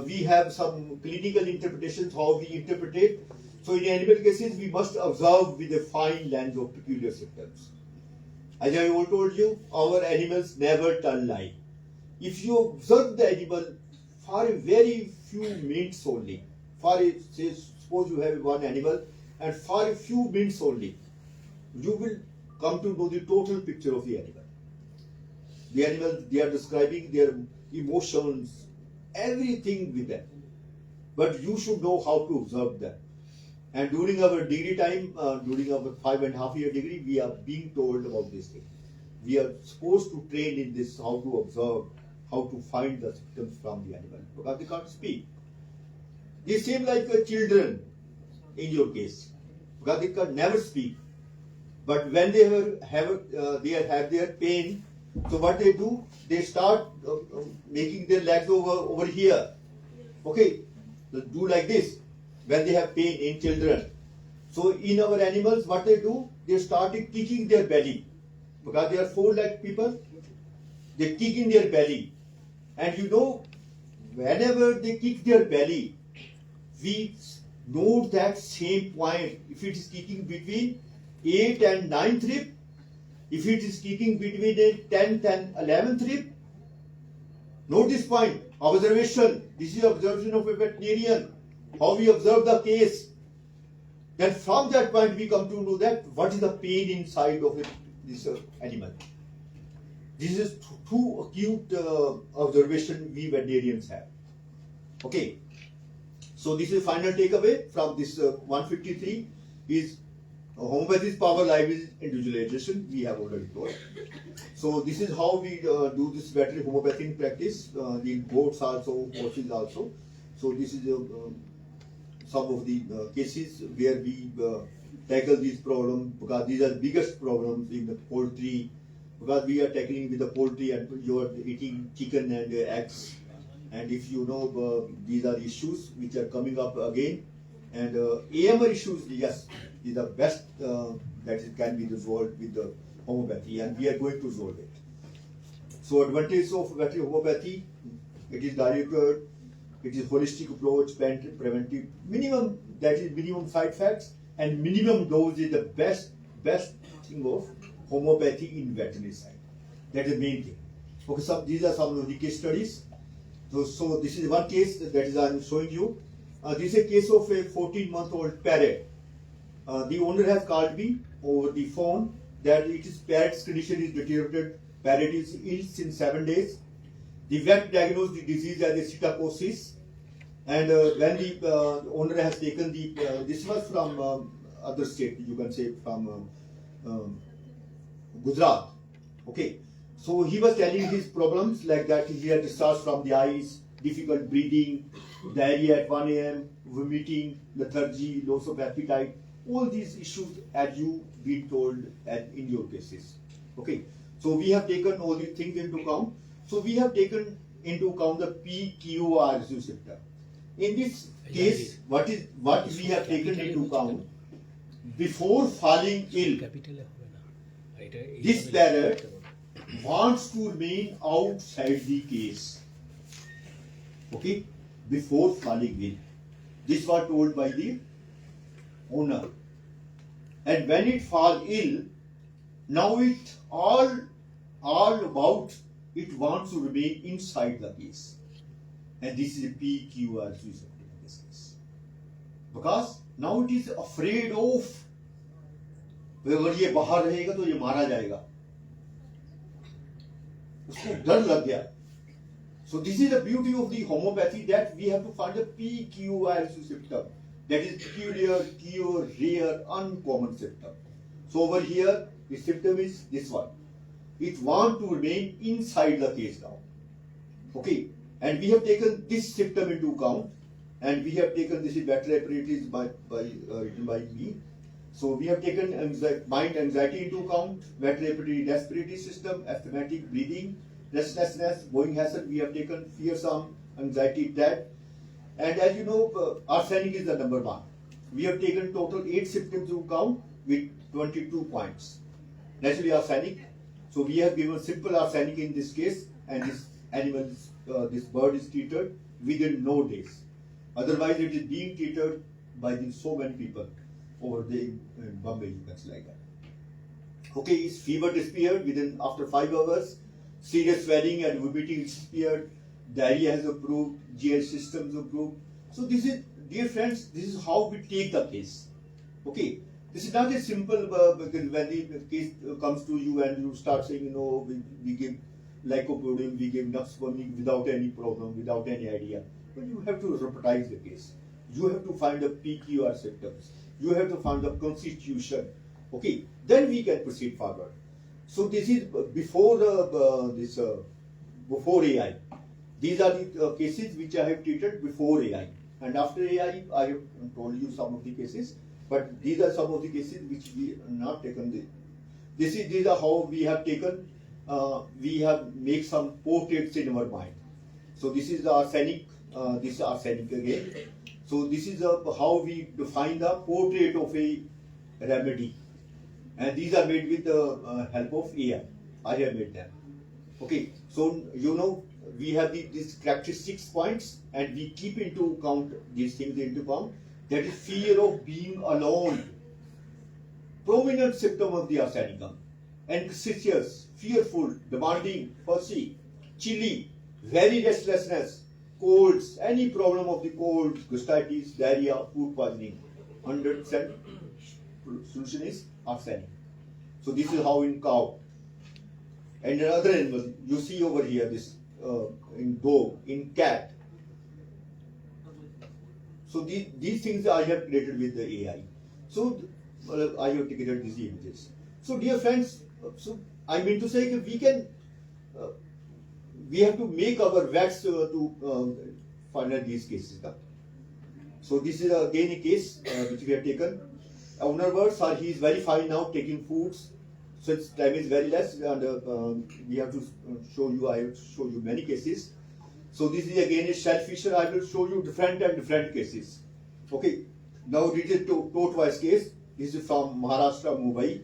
we have some clinical interpretations how we interpret it. So in animal cases, we must observe with a fine lens of peculiar symptoms. As I all told you, our animals never tell lie. If you observe the animal for a very few minutes only, suppose you have one animal, and for a few minutes only, you will come to know the total picture of the animal. The animal, they are describing their emotions, everything with them. But you should know how to observe them. And during our degree time, during our 5.5 year degree, we are being told about this thing. We are supposed to train in this, how to observe, how to find the symptoms from the animal, because they can't speak. They seem like children in your case, because they can never speak. But when they have their pain, so what they do, they start making their legs over here. Okay, so do like this when they have pain in children. So in our animals, what they do, they started kicking their belly, because they are 4-legged people. They kick in their belly, and you know, whenever they kick their belly, we note that same point. If it is kicking between 8th and 9th rib, if it is kicking between the 10th and 11th rib, note this point. Observation. This is observation of a veterinarian. How we observe the case. Then from that point we come to know that what is the pain inside of this animal. This is too acute observation we veterinarians have. Okay. So this is final takeaway from this 153 is homeopathy's power lies in individualization. We have already told. So this is how we do this veterinary homeopathy in practice. In goats also, horses also. So this is some of the cases where we tackle these problems, because these are the biggest problems in the poultry. Because we are tackling with the poultry and you are eating chicken and eggs. And if you know, these are issues which are coming up again. And AMR issues, yes, is the best that it can be resolved with the homeopathy, and we are going to resolve it. So advantage of veterinary homeopathy, it is directed, it is holistic approach, preventive, minimum, that is minimum side effects, and minimum dose is the best thing of homeopathy in veterinary side. That is the main thing. Okay, these are some of the case studies. So this is one case that is I am showing you. This is a case of a 14-month-old parrot. The owner has called me over the phone that parrot's condition is deteriorated. Parrot is ill since 7 days. The vet diagnosed the disease as a psittacosis. And when the owner has taken this was from other state, you can say from Gujarat. Okay. So he was telling his problems like that. He had discharge from the eyes, difficult breathing, diarrhea at 1 a.m., vomiting, lethargy, loss of appetite. All these issues as you been told in your cases. Okay, so we have taken all these things into account. So we have taken into account the PQRS symptom. In this case, what we have taken into account before falling ill, this parrot wants to remain outside the case. Okay, before falling ill. This was told by the owner. And when it fall ill, now it all about it wants to remain inside the case. And this is a PQR suicide in this case. Because now it is afraid of अगर ये बाहर रहेगा तो ये मारा जाएगा, उसको डर लग गया. So this is the beauty of the homeopathy, that we have to find a PQR symptom, that is peculiar, cure, rare, uncommon symptom. So over here the symptom is this one. It wants to remain inside the case now. Okay, and we have taken this symptom into account, and we have taken this is battery apparatus written by me. So we have taken mind anxiety into account, battery respiratory system, asthmatic breathing, restlessness, going hassle. We have taken fearsome, anxiety attack, and as you know, arsenic is the number one. We have taken total 8 symptoms into account with 22 points. Naturally arsenic. So we have given simple arsenic in this case, and this animal, this bird is treated within no days. Otherwise, it is being treated by so many people over there in Bombay, you can say like that. Okay, his fever disappeared within after 5 hours. Serious swelling and vomiting disappeared. Diarrhea has improved. GI systems improved. So this is, dear friends, this is how we take the case. Okay, this is not a simple because when the case comes to you and you start saying, you know, we give lycopodium, we give naxponic without any problem, without any idea. But you have to repetize the case. You have to find the PQR symptoms. You have to find the constitution. Okay, then we can proceed forward. So this is before before AI. These are the cases which I have treated before AI, and after AI, I have told you some of the cases. But these are some of the cases which we have not taken. These are how we have taken. We have made some portraits in our mind. So this is the arsenic. This is arsenic again. So this is how we define the portrait of a remedy. And these are made with the help of AI. I have made them. Okay, so you know we have these characteristics points, and we keep into account these things into account. That is fear of being alone. Prominent symptom of the arsenicum. Anxious, fearful, demanding, fussy, chilly, very restlessness, colds, any problem of the cold, gastritis, diarrhea, food poisoning. 100% solution is arsenic. So this is how in cow. And another animal, you see over here this in dog, in cat. So these things I have created with the AI. So I have created these images. So dear friends, so I mean to say that we can, we have to make our vets to find out these cases. So this is again a case which we have taken. Owner birds are, he is very fine now taking foods. So its time is very less, and we have to show you. I have to show you many cases. So this is again a shellfisher. I will show you different cases. Okay. Now this is tortoise case. This is from Maharashtra, Mumbai.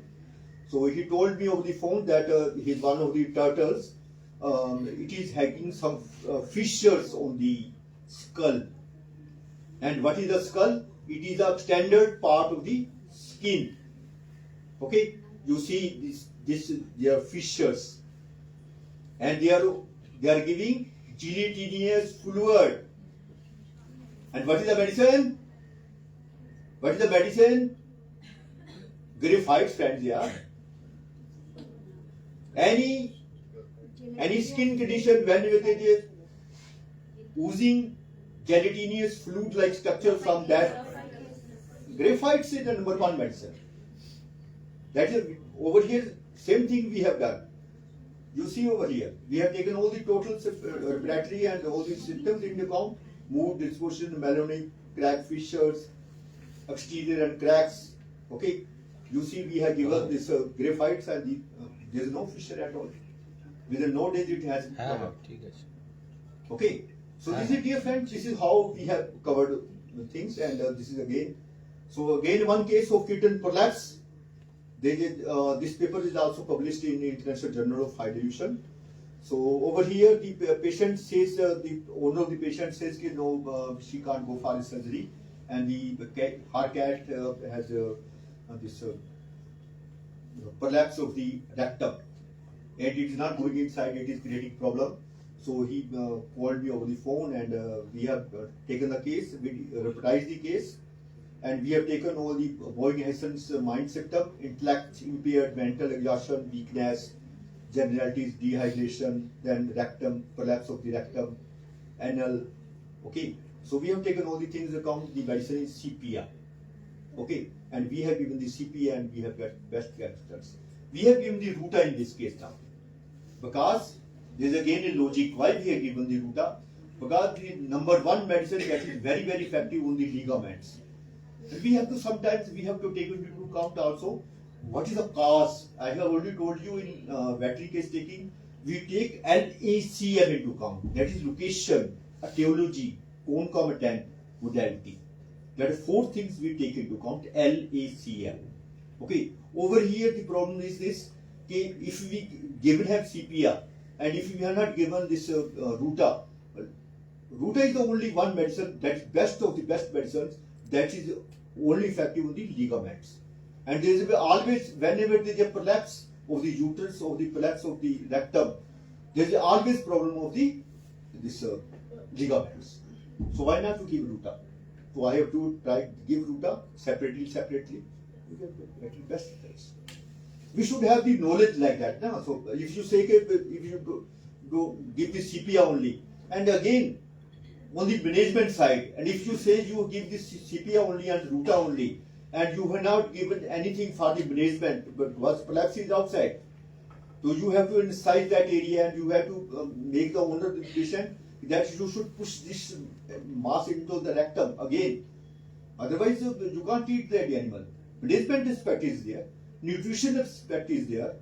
So he told me over the phone that he is one of the turtles. It is having some fissures on the skull. And what is the skull? It is a standard part of the skin. Okay. You see this there are fissures, and they are giving gelatinous fluid. And what is the medicine? What is the medicine? Graphite, friends, yeah. Any skin condition when it is oozing gelatinous fluid like structure from that, graphite is the number one medicine. That is over here, same thing we have done. You see over here, we have taken all the total respiratory and all the symptoms into account: mood, disposition, melonic, crack, fissures, exterior and cracks. Okay, you see we have given this graphites and There is no fissure at all. Within no days it has covered. Okay. So this is, dear friends, this is how we have covered the things, and this is again. So again, one case of kitten prolapse. They did, this paper is also published in the International Journal of High Dilution. So over here, the patient says, the owner of the patient says, no, she can't go for surgery, and her cat has this prolapse of the rectum, and it is not going inside. It is creating problem. So he called me over the phone, and we have taken the case. We reportized the case. And we have taken all the Boeing-Hesson's mind symptom: intellect impaired, mental exhaustion, weakness, generalities, dehydration, then rectum, collapse of the rectum, anal. Okay, so we have taken all the things into account. The medicine is CPR. Okay, and we have given the CPR, and we have got best results. We have given the Ruta in this case now, because there is again a logic why we have given the Ruta. Because the number one medicine that is very, very effective on the ligaments. And we have to sometimes take into account also what is the cause. I have already told you in battery case taking, we take LACM into account. That is location, etiology, concomitant, modality. That is 4 things we take into account. LACM. Okay. Over here the problem is this: okay, if we have CPR, and if we are not given this Ruta, Ruta is the only one medicine that is best of the best medicines that is only effective on the ligaments. And there is always, whenever there is a prolapse of the uterus or the prolapse of the rectum, there is always problem of this ligaments. So why not to give Ruta? So I have to try to give Ruta separately. We get the best results. We should have the knowledge like that. No? So if you say, if you go give the CPR only, and again, on the management side, and if you say you give this CPR only and Ruta only, and you have not given anything for the management, but was prolapse is outside, so you have to incise that area, and you have to make the owner of the patient that you should push this mass into the rectum again. Otherwise, you can't treat that animal. Management aspect is there, nutrition aspect is there.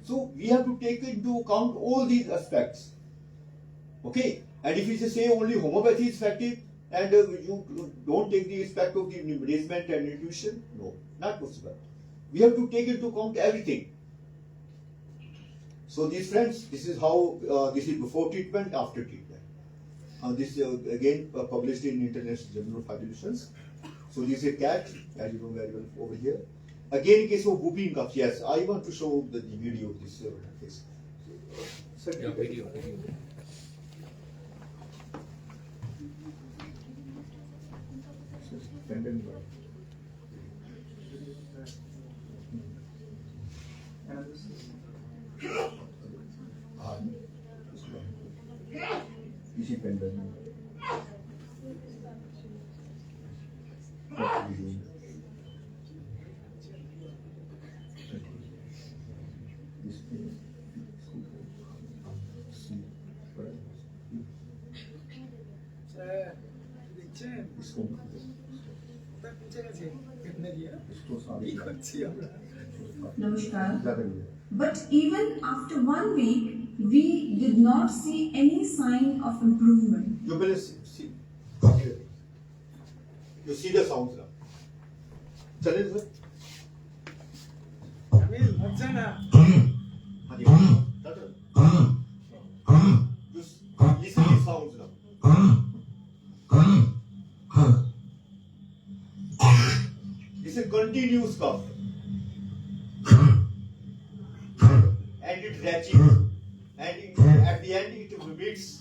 So we have to take into account all these aspects. Okay. And if you say only homeopathy is effective, and you don't take the aspect of the management and nutrition, no, not possible. We have to take into account everything. So these friends, this is how, this is before treatment, after treatment. This is again published in International Journal of High Dilution. So this is a cat, as you know very well over here. Again, in case of whooping cough, yes, I want to show the video of this case. Yeah, video. Easy pendant. Namaskar. But even after 1 week, we did not see any sign of improvement. You will see. You see the sounds now. Chale sir. You listen to the sounds now. It's a continuous cough. And it ratchets. And at the end it vomits.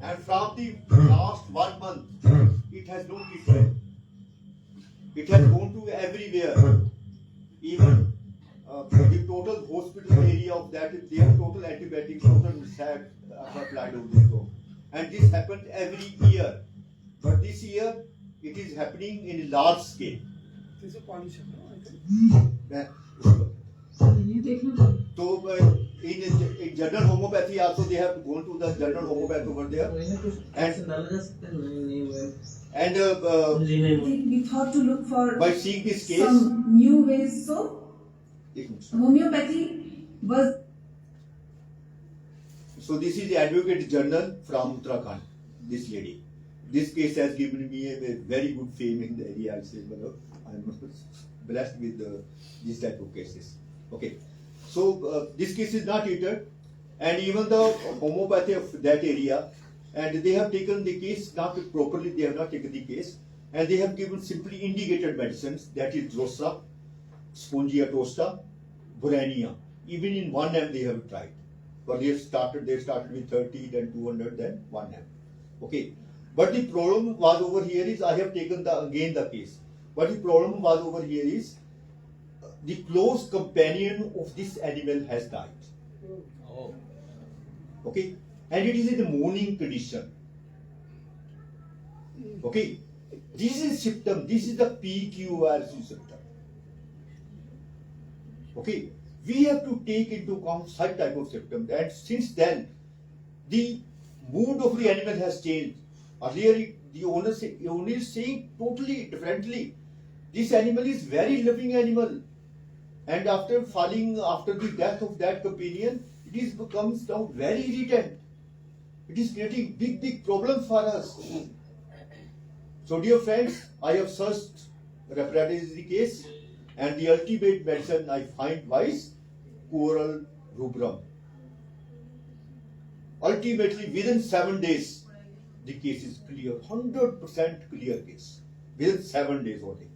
And from the last 1 month, it has no treatment. It has gone to everywhere. Even the total hospital area of that, they have total antibiotics, total SAD applied over this dog. And this happened every year. But this year, it is happening in a large scale. This is pollution, no? So in general homeopathy also they have gone to the general homeopath over there, and We thought to look for by seeing this case, some new ways. So एक minute. homeopathy was So this is the Advocate General from Uttarakhand, this lady. This case has given me a very good fame in the area. I say, well, I'm blessed with this type of cases. Okay, so this case is not heated, and even the homeopathy of that area, and they have taken the case not properly. They have not taken the case, and they have given simply indicated medicines, that is Drosa, Spongia tosta, Burania. Even in 1 m they have tried. But they started with 30, then 200, then 1 m. Okay. But the problem was over here is I have taken again the case. But the problem was over here is the close companion of this animal has died. Oh. Okay. And it is in the mourning condition. Okay. This is symptom. This is the PQRC symptom. Okay. We have to take into account such type of symptoms, and since then, the mood of the animal has changed. Earlier, the owner is saying totally differently. This animal is very loving animal, and after the death of that companion, it becomes now very irritant. It is creating big problems for us. So, dear friends, I have searched reparatory case, and the ultimate medicine I find wise, Coral rubrum. Ultimately, within 7 days, the case is clear, 100% clear case. Within 7 days only.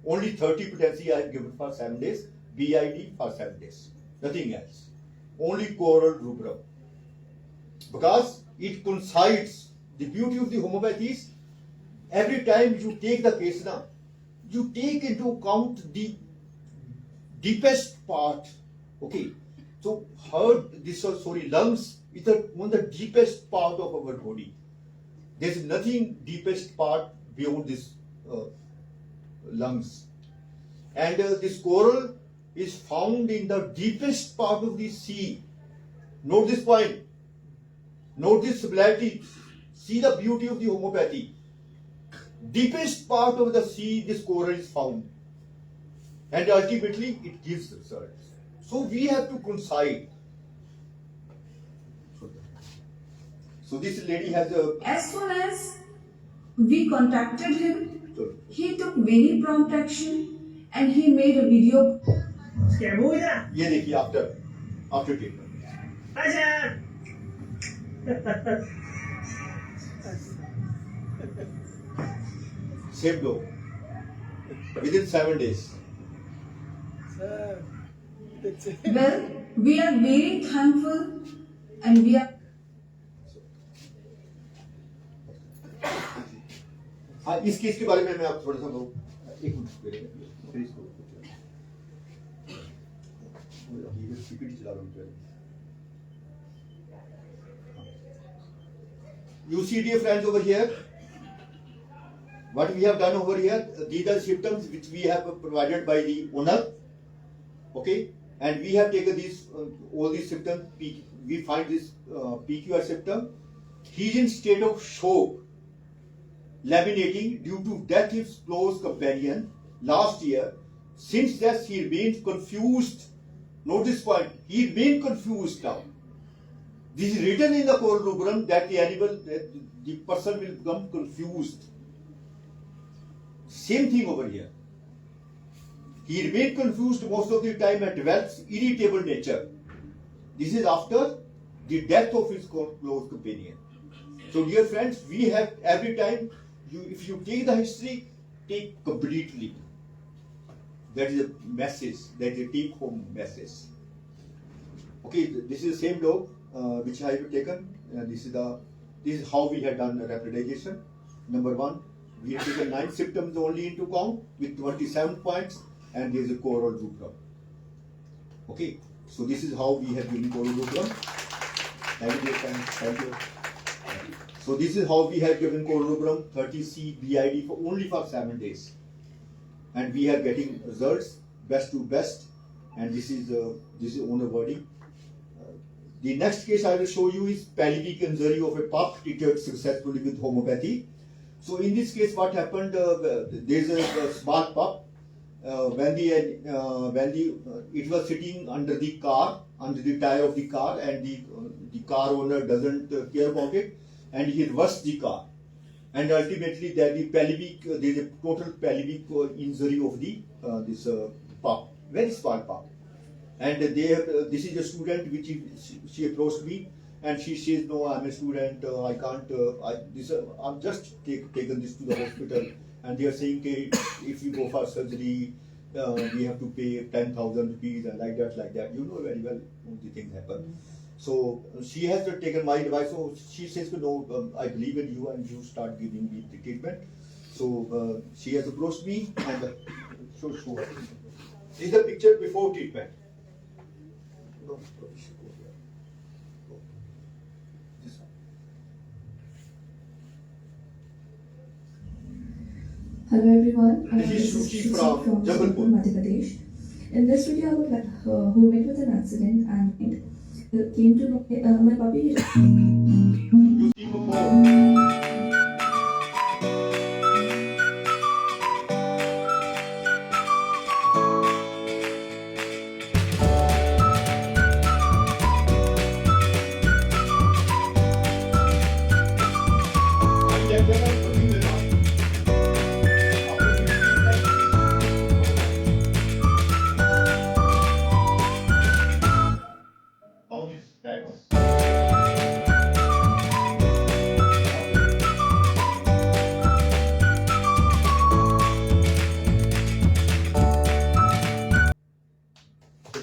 Only 30 potency I have given for 7 days, BID for 7 days. Nothing else. Only Coral rubrum. Because it coincides, the beauty of the homeopathy is, every time you take the case now, you take into account the deepest part. Okay, so lungs is one of the deepest part of our body. There is nothing deepest part beyond this lungs. And this coral is found in the deepest part of the sea. Note this point. Note this similarity. See the beauty of the homeopathy. Deepest part of the sea, this coral is found. And ultimately, it gives results. So we have to coincide. So this lady has a. as soon as we contacted him, he took very prompt action and he made a video. ये देखिए after treatment. Same dose. Within 7 days. Sir, that's it. Well, we are very thankful and we are. हाँ, इस case के बारे में मैं आप थोड़ा सा एक मिनट फिर इसको PPT चला रहा हूँ. You see, dear friends, over here, what we have done over here, these are symptoms which we have provided by the owner. Okay, and we have taken these all these symptoms. We find this PQR symptom. He is in state of shock, laminating due to death of his close companion last year. Since that, he remains confused. Note this point. He remains confused now. This is written in the Coral rubrum that the person will become confused. Same thing over here. He remains confused most of the time and develops irritable nature. This is after the death of his close companion. So, dear friends, we have every time, if you take the history, take completely. That is a message, that is a take-home message. Okay, this is the same dog which I have taken. This is how we have done the replication. Number 1, we have taken 9 symptoms only into account with 27 points, and there is a Coral rubrum. Okay, so this is how we have given Coral rubrum. Thank you, thank you. So this is how we have given Coral rubrum 30C BID only for 7 days, and we are getting results best to best. And this is owner wording. The next case I will show you is pelvic injury of a pup treated successfully with homeopathy. So in this case, what happened? There is a small pup, it was sitting under the car, under the tire of the car, and the car owner doesn't care about it, and he reversed the car, and ultimately there is a total pelvic injury of the this pump, very small pump, and this is a student which she approached me, and she says, no, I'm a student, I can't, I'm just taken this to the hospital, and they are saying, okay, if you go for surgery, we have to pay 10,000 rupees, and like that. You know very well the things happen. So she has taken my advice. So she says, no, I believe in you, and you start giving me the treatment. So she has approached me, and show her. This is the picture before treatment. No, this one. Hello everyone, This is Shruti from Jabalpur. Madhya Pradesh. In this video, I would who met with an accident and came to know my puppy. You see before.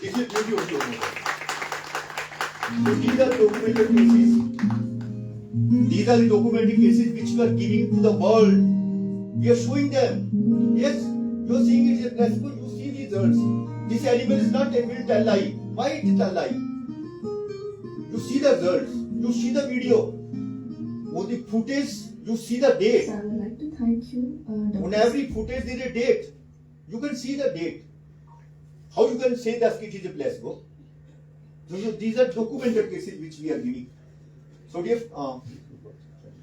This is beauty of your movie. So these are documented cases. These are the documented cases which we are giving to the world. We are showing them. Yes, you are seeing it in Glasgow, you see the results. This animal is not a will tell lie. Why it tell lie? You see the results. You see the video. On the footage, you see the date. So I would like to thank you. On every footage there is a date. You can see the date. How you can say that it is a placebo? These are documented cases which we are giving. So dear,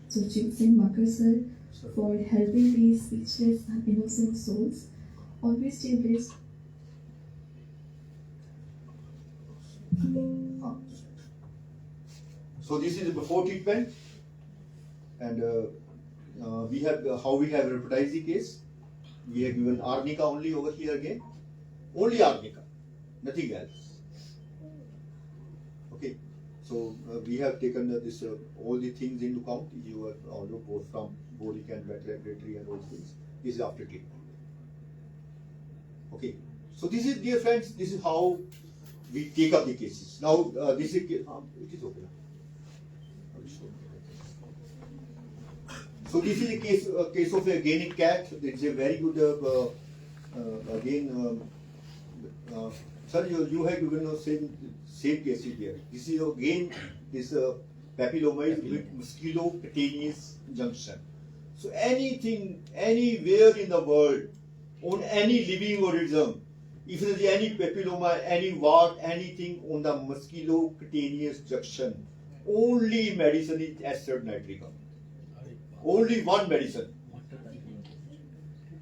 Sukhjit Singh Makar sir for helping these speechless and innocent souls. Always stay blessed. so this is before treatment, and we have how we have reportized the case. We have given arnica only over here again, only arnica, nothing else. Okay, so we have taken this all the things into account. You are all both from bolic and wet laboratory and all things. This is after treatment. Okay, so this is, dear friends, this is how we take up the cases. Now this is it is okay. So this is a case of a guinea cat. It's a very good again. Sir, you have given same cases here. This is again this papilloma with musculocutaneous junction. So anything, anywhere in the world, on any living organism, if there is any papilloma, any wart, anything on the musculocutaneous junction, only medicine is acid nitricum. Only one medicine.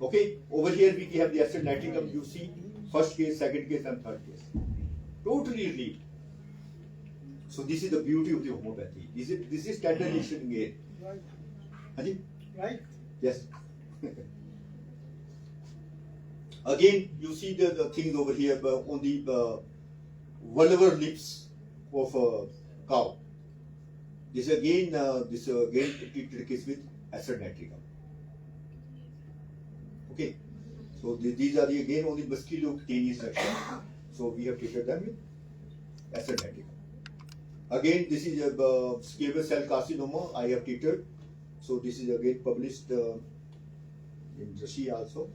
Okay, over here we have the acid nitricum. You see, first case, second case, and third case. Totally relieved. So this is the beauty of the homeopathy. This is standardization again. Right. Haji? Right. Yes. Again, you see the things over here on the vulvar lips of a cow. This again treated case with acid nitricum. Okay, so these are again on the musculocutaneous section. So we have treated them with acid nitricum. Again, this is a squamous cell carcinoma I have treated. So this is again published in Rashi also.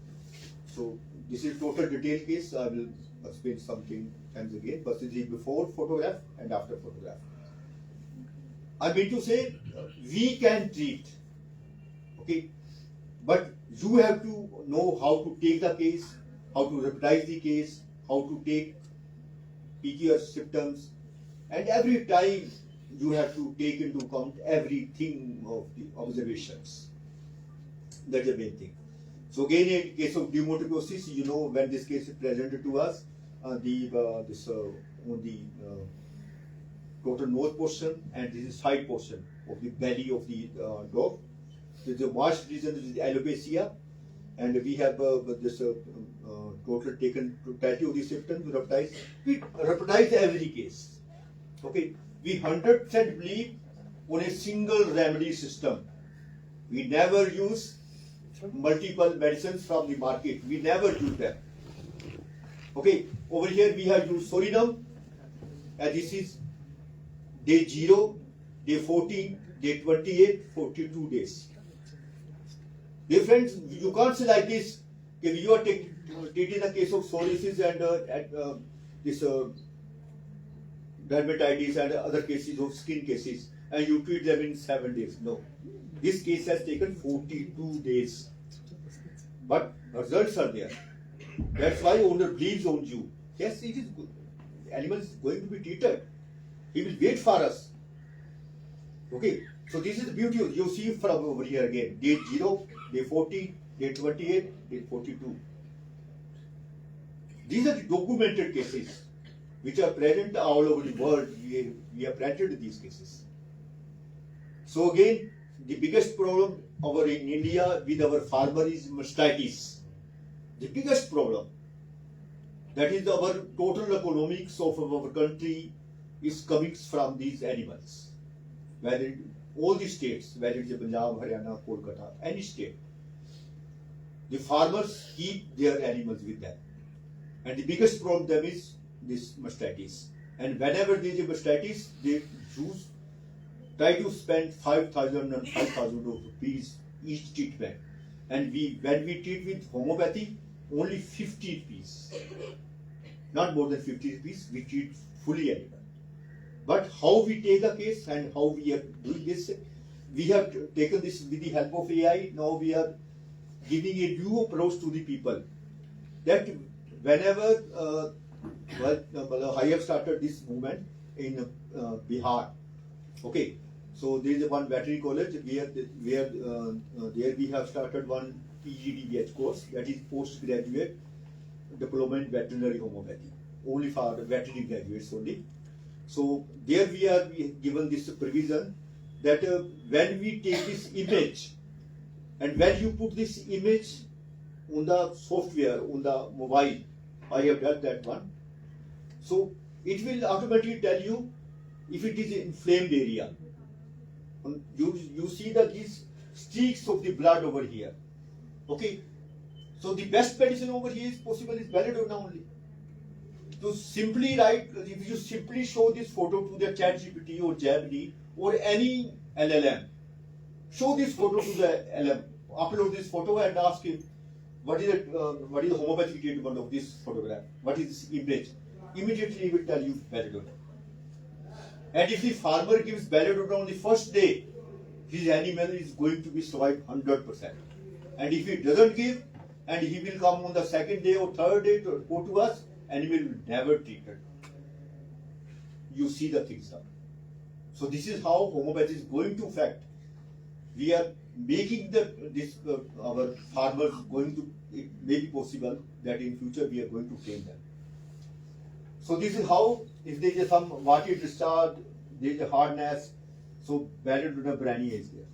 So this is total detailed case. I will explain something times again. But this is before photograph and after photograph. I mean to say we can treat, okay, but you have to know how to take the case, how to reportize the case, how to take PQS symptoms, and every time you have to take into account everything of the observations. That's the main thing. So again, in case of pneumotoxosis, you know when this case is presented to us, on the total nose portion, and this is side portion of the belly of the dog. So the marsh region is the alopecia, and we have this total taken totality of the symptoms. We reptize every case. Okay, we 100% believe on a single remedy system. We never use multiple medicines from the market. We never use them. Okay, over here we have used Sorinum, and this is day 0, day 14, day 28, 42 days. Dear friends, you can't say like this, if you are treating a case of psoriasis and this dermatitis and other cases of skin cases, and you treat them in 7 days. No. This case has taken 42 days. But results are there. That's why owner believes on you. Yes, it is good. The animal is going to be treated. He will wait for us. Okay. So this is the beauty of, you see from over here again. Day 0, day 40, day 28, day 42. These are the documented cases which are present all over the world. We have presented these cases. So again, the biggest problem over in India with our farmer is mastitis. The biggest problem. That is our total economics of our country is coming from these animals. Whether all the states, whether it's Punjab, Haryana, Kolkata, any state, the farmers keep their animals with them. And the biggest problem is this mastitis. And whenever there is a mastitis, they try to spend 5,000 and 5,000 rupees each treatment. And when we treat with homeopathy, only 50 rupees. Not more than 50 rupees, we treat fully animal. But how we take the case and how we are doing this, we have taken this with the help of AI. Now we are giving a new approach to the people. That whenever I have started this movement in Bihar. Okay, so there is one veterinary college where there we have started one PGDVH course, that is postgraduate diploma in veterinary homeopathy, only for veterinary graduates only. So there we are given this provision that when we take this image and when you put this image on the software, on the mobile, I have done that one. So it will automatically tell you if it is inflamed area. You see that these streaks of the blood over here. Okay. So the best medicine over here is possible is Belladonna only. So simply write, if you simply show this photo to the ChatGPT or Gemini or any LLM, show this photo to the LM, upload this photo and ask him what is the homeopathic treatment of this photograph, what is this image. Immediately he will tell you Belladonna. And if the farmer gives Belladonna on the first day, his animal is going to be survived 100%. And if he doesn't give, and he will come on the second day or third day to go to us, animal will never treat it. You see the things now. So this is how homeopathy is going to affect. We are making our farmers going to, it may be possible that in future we are going to train them. So this is how, if there is some water discharge, there is a hardness, so Belladonna brania is there.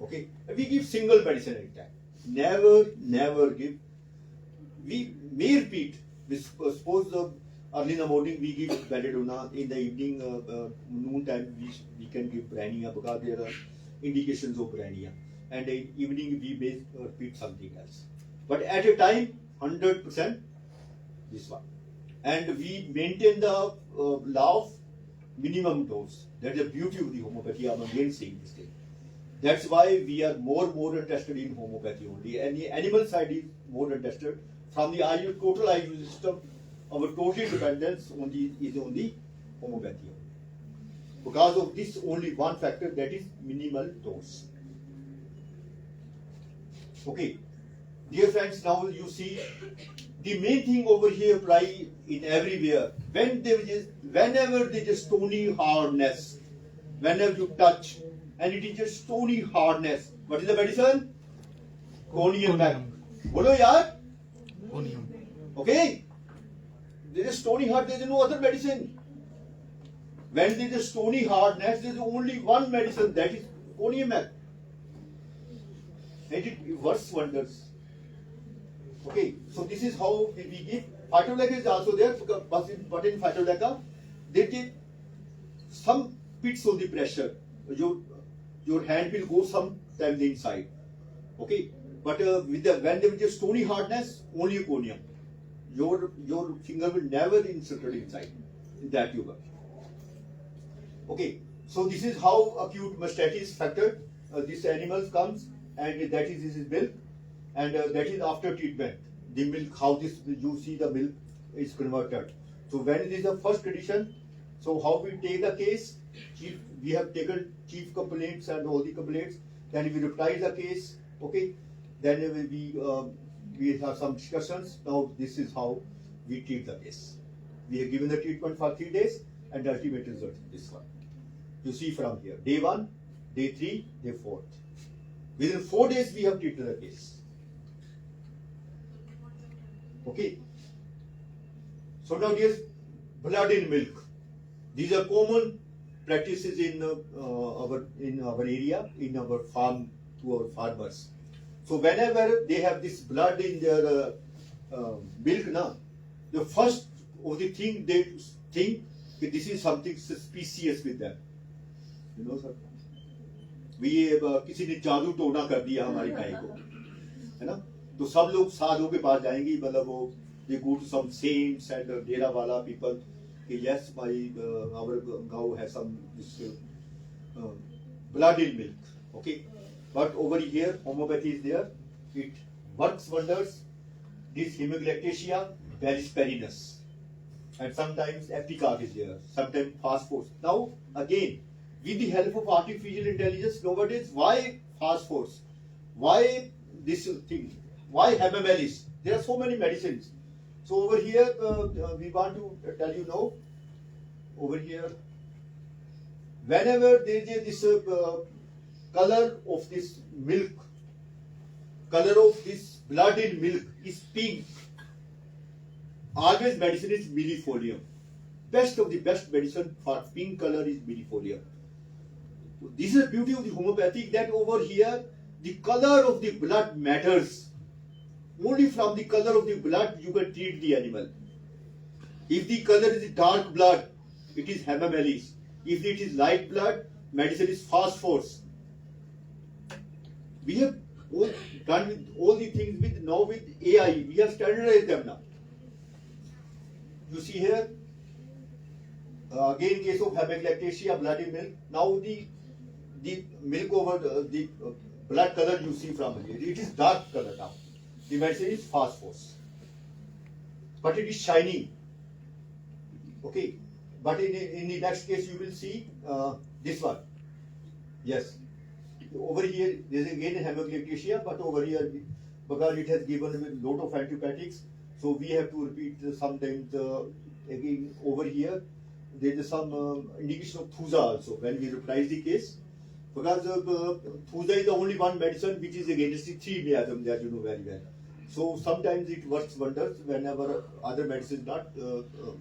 Okay, and we give single medicine at a time. Never give. We may repeat. Suppose early in the morning we give Belladonna, in the evening, noon time we can give brania because there are indications of brania. And in evening we may repeat something else. But at a time, 100% this one. And we maintain the law of minimum dose. That's the beauty of the homeopathy. I'm again saying this thing. That's why we are more interested in homeopathy only. And the animal side is more interested. From the total IU system, our total dependence is on the homeopathy. Because of this only one factor, that is minimal dose. Okay, dear friends, now you see the main thing over here apply in everywhere. Whenever there is a stony hardness, whenever you touch, and it is a stony hardness, what is the medicine? Conium. बोलो यार. Okay. There is stony heart. There is no other medicine. When there is stony hardness, there is only one medicine, that is Coniamac. And it works wonders. Okay, so this is how we give. Phytolacca is also there, but in Phytolacca, they take some bits of the pressure. Your hand will go sometimes inside. Okay, but when there is stony hardness, only conium. Your finger will never insert it inside that you work. Okay, so this is how acute mastitis factor. This animal comes and this is milk, and that is after treatment. The milk, how this you see the milk is converted. So when it is the first condition, so how we take the case, we have taken chief complaints and all the complaints, then we reply the case, okay, then we have some discussions. Now this is how we treat the case. We have given the treatment for 3 days and the ultimate result is this one. You see from here, day 1, day 3, day 4. Within 4 days we have treated the case. Okay. So now here's blood in milk. These are common practices in our area, in our farm, to our farmers. So whenever they have this blood in their milk, now the first of the thing they think that this is something suspicious with them. You know, sir. किसी ने जादू टोना कर दिया हमारी गाय को, है ना? तो सब लोग साधुओं के पास जाएंगे, मतलब वो they go to some saints and डेरा वाला people कि yes, our cow has some this blood in milk, okay. But over here, homeopathy is there. It works wonders. This hemoglyctasia, Barisperinus, and sometimes Epicac is there. Sometimes phosphorus. Now again, with the help of artificial intelligence, nowadays, why phosphorus? Why this thing? Why hemamelis? There are so many medicines. So over here, we want to tell you now. Over here, whenever there is this color of this milk, color of this blood in milk is pink, always medicine is millefolium. Best of the best medicine for pink color is millefolium. So this is the beauty of the homeopathic, that over here the color of the blood matters. Only from the color of the blood you can treat the animal. If the color is dark blood, it is hemamelis. If it is light blood, medicine is phosphorus. We have done with all the things with AI. We have standardized them now. You see here, again case of hemoglyctasia, blood in milk. Now the milk over the blood color you see from here, it is dark color now. The medicine is phosphorus, but it is shining. Okay, but in the next case you will see this one. Yes. Over here, there is again a hemoglyctasia, but over here, because it has given a lot of antibiotics, so we have to repeat sometimes again over here. There is some indication of Thuja also when we reprise the case, because Thuja is the only one medicine which is against the 3 miasm that you know very well. So sometimes it works wonders whenever other medicine is not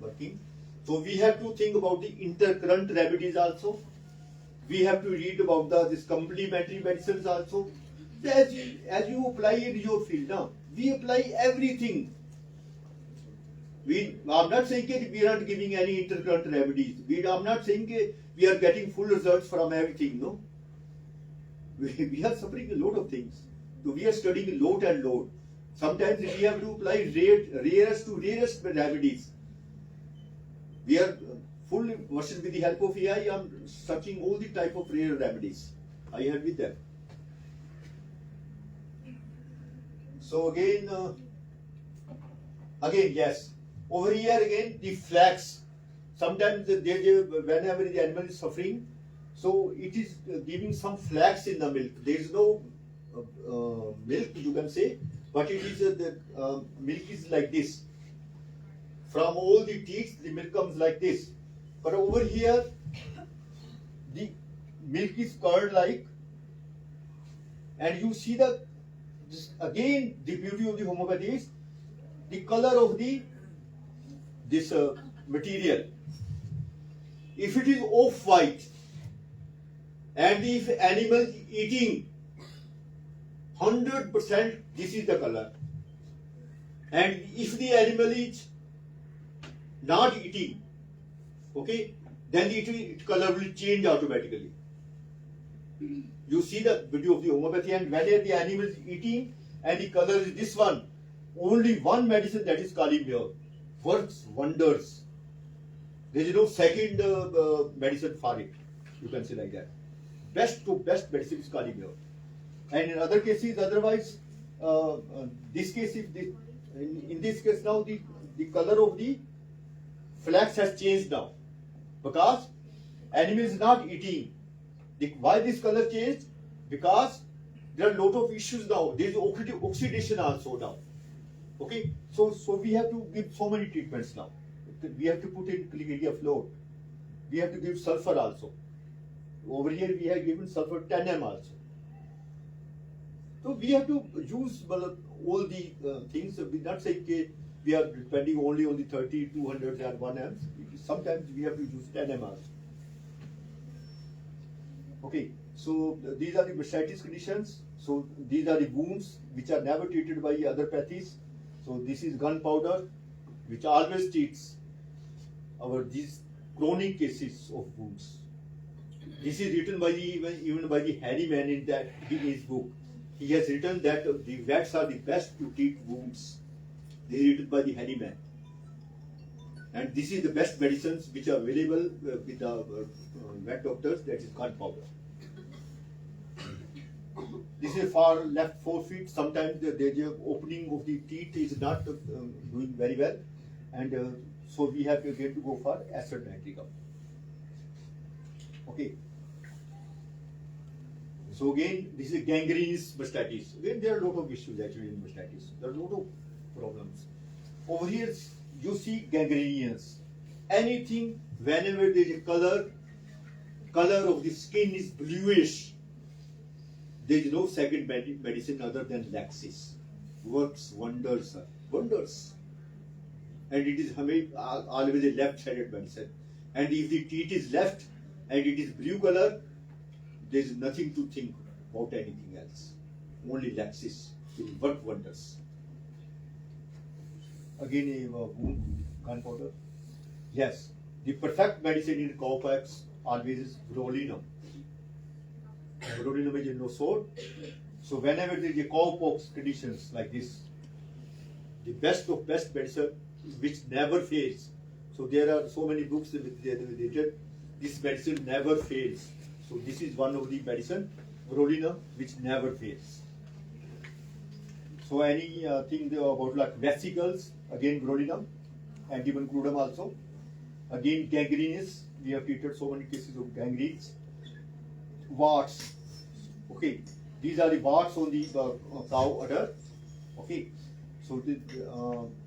working. So we have to think about the intercurrent remedies also. We have to read about this complementary medicines also. As you apply in your field now, we apply everything. I'm not saying that we are not giving any intercurrent remedies. I'm not saying that we are getting full results from everything. No, we are suffering a lot of things. So we are studying lot and lot. Sometimes we have to apply rarest to rarest remedies. We are full version with the help of AI. I am searching all the type of rare remedies I have with them. So again, yes. Over here again, the flax. Sometimes whenever the animal is suffering, so it is giving some flax in the milk. There is no milk, you can say, but it is the milk is like this. From all the teats, the milk comes like this. But over here, the milk is curd like, and you see the again, the beauty of the homeopathy is the color of this material. If it is off-white and if animal is eating 100%, this is the color. And if the animal is not eating, okay, then the color will change automatically. You see the video of the homeopathy, and whenever the animal is eating and the color is this one, only one medicine, that is Kali Mur, works wonders. There is no second medicine for it. You can say like that. Best to best medicine is Kali Mur. And in other cases, otherwise, this case, if the, in this case now, the color of the flax has changed now, because animal is not eating. Why this color changed? Because there are a lot of issues now. There is oxidation also now. Okay, so we have to give so many treatments now. We have to put in Clinidia float. We have to give sulfur also. Over here we have given sulfur 10 also. So we have to use all the things. We not say we are depending only on the 30, 200 and 1 amps. Sometimes we have to use 10 also. Okay, so these are the bursitis conditions. So these are the wounds which are never treated by other pathies. So this is gunpowder, which always treats these chronic cases of wounds. This is written by even by the Harryman in his book. He has written that the vats are the best to treat wounds. They are written by the Harryman. And this is the best medicines which are available with the vet doctors, that is gunpowder. This is for left forefeet. Sometimes the opening of the teeth is not doing very well, and so we have to go for acid nitricum. Okay. So again, this is gangrenous bursitis. Again, there are a lot of issues actually in bursitis. There are a lot of problems. Over here, you see gangrenous. Anything, whenever there is a color of the skin is bluish, there is no second medicine other than Laxis. Works wonders, sir. Wonders. And it is always a left-sided medicine. And if the teeth is left and it is blue color, there is nothing to think about anything else. Only Laxis will work wonders. Again, a wound, gunpowder. Yes, the perfect medicine in cowpox always is Brolinum. Brolinum is no sword. So whenever there is a cowpox conditions like this, the best of best medicine which never fails. So there are so many books with this medicine never fails. So this is one of the medicine, Brolinum, which never fails. So any thing about like vesicles, again Brolinum, and even Crudum also. Again gangrenous, we have treated so many cases of gangrenes. Warts, okay, these are the warts on the cow udder. Okay, so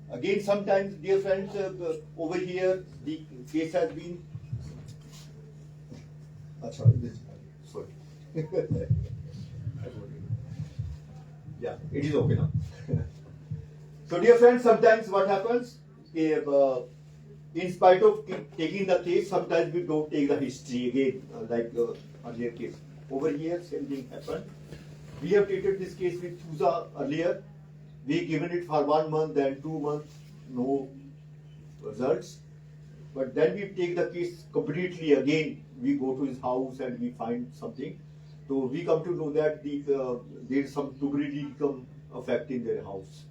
again sometimes, dear friends, over here the case has been. Sorry. Yeah, it is okay now. So dear friends, sometimes what happens, if, in spite of taking the case, sometimes we don't take the history again, like earlier case. Over here, same thing happened. We have treated this case with Thuza earlier. We given it for 1 month and 2 months, no results. But then we take the case completely again. We go to his house and we find something. So we come to know that there is some tuberculum effect in their house.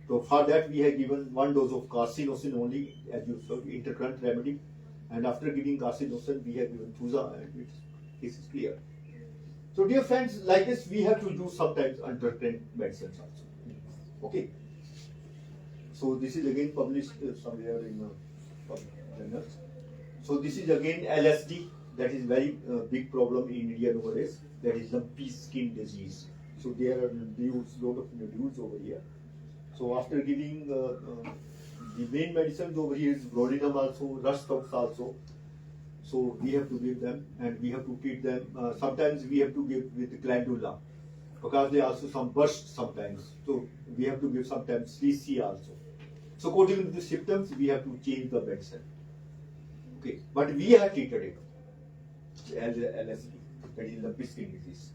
So for that we have given 1 dose of carcinosin only, as you saw, intercurrent remedy. And after giving carcinosin, we have given Thuza, and its case is clear. So dear friends, like this we have to use sometimes undercurrent medicines also. Okay. So this is again published somewhere in journals. So this is again LSD. That is very big problem in India nowadays. That is lumpy skin disease. So there are lot of nodules over here. So after giving the main medicines over here is Brolinum also, Rustux also. So we have to give them and we have to treat them. Sometimes we have to give with glandula. because there are also some bursts sometimes. So we have to give sometimes CC also. So according to the symptoms, we have to change the medicine. Okay, but we have treated it as LSD, that is lumpy skin disease.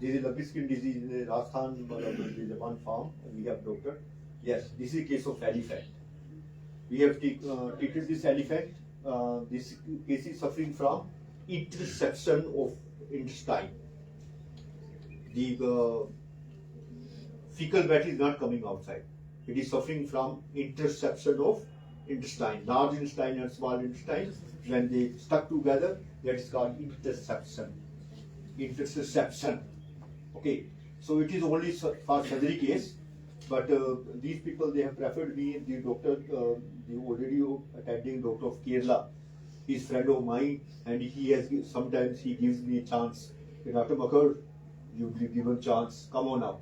This is lumpy skin disease in Rajasthan, there is one farm, we have doctor. Yes, this is a case of elephant. We have treated this elephant. This case is suffering from interception of intestine. The fecal matter is not coming outside. It is suffering from interception of intestine, large intestine and small intestine. When they stuck together, that is called interception. Interception. Okay. So it is only for surgery case, but these people, they have preferred me. The doctor, the already attending doctor of Kerala, he's friend of mine, and he has sometimes he gives me a chance. Dr. Makar, you've been given chance. Come on now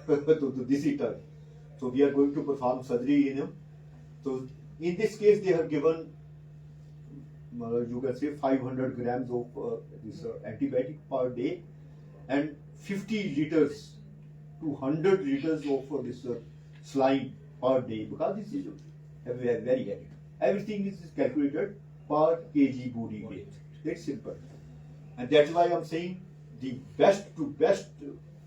to this return. So we are going to perform surgery in him. So in this case, they have given, you can say 500 grams of this antibiotic per day, and 50 liters to 100 liters of this saline per day, because this is very heavy. Everything is calculated per kg body weight. It's simple, and that's why I'm saying the best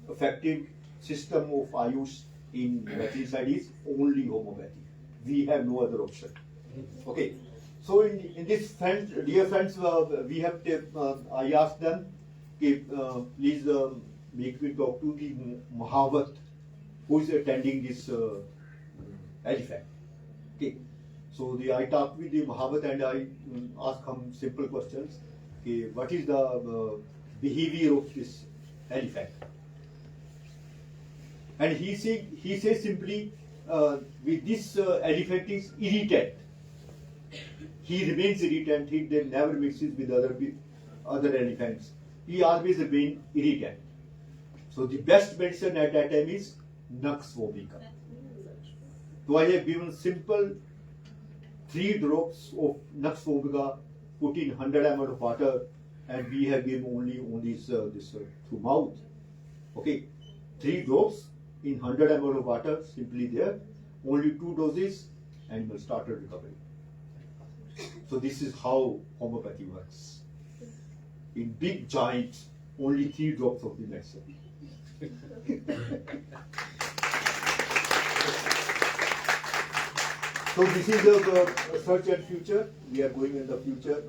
effective system of Ayush in veterinary side is only homeopathy. We have no other option. Okay. So in this friends, dear friends, we have I asked them, please make me talk to the Mahavat who is attending this elephant. Okay. So I talked with the Mahavat and I asked him simple questions. Okay, what is the behavior of this elephant? And he says simply, with this elephant is irritant. He remains irritant. He never mixes with other elephants. He always remains irritant. So the best medicine at that time is Nux vomica. So I have given simple 3 drops of Nux vomica, put in 100 ml of water, and we have given only on this through mouth. Okay, 3 drops in 100 ml of water, simply there, only 2 doses, and will start a recovery. So this is how homeopathy works. In big giants, only 3 drops of the medicine. So this is the search and future. We are going in the future.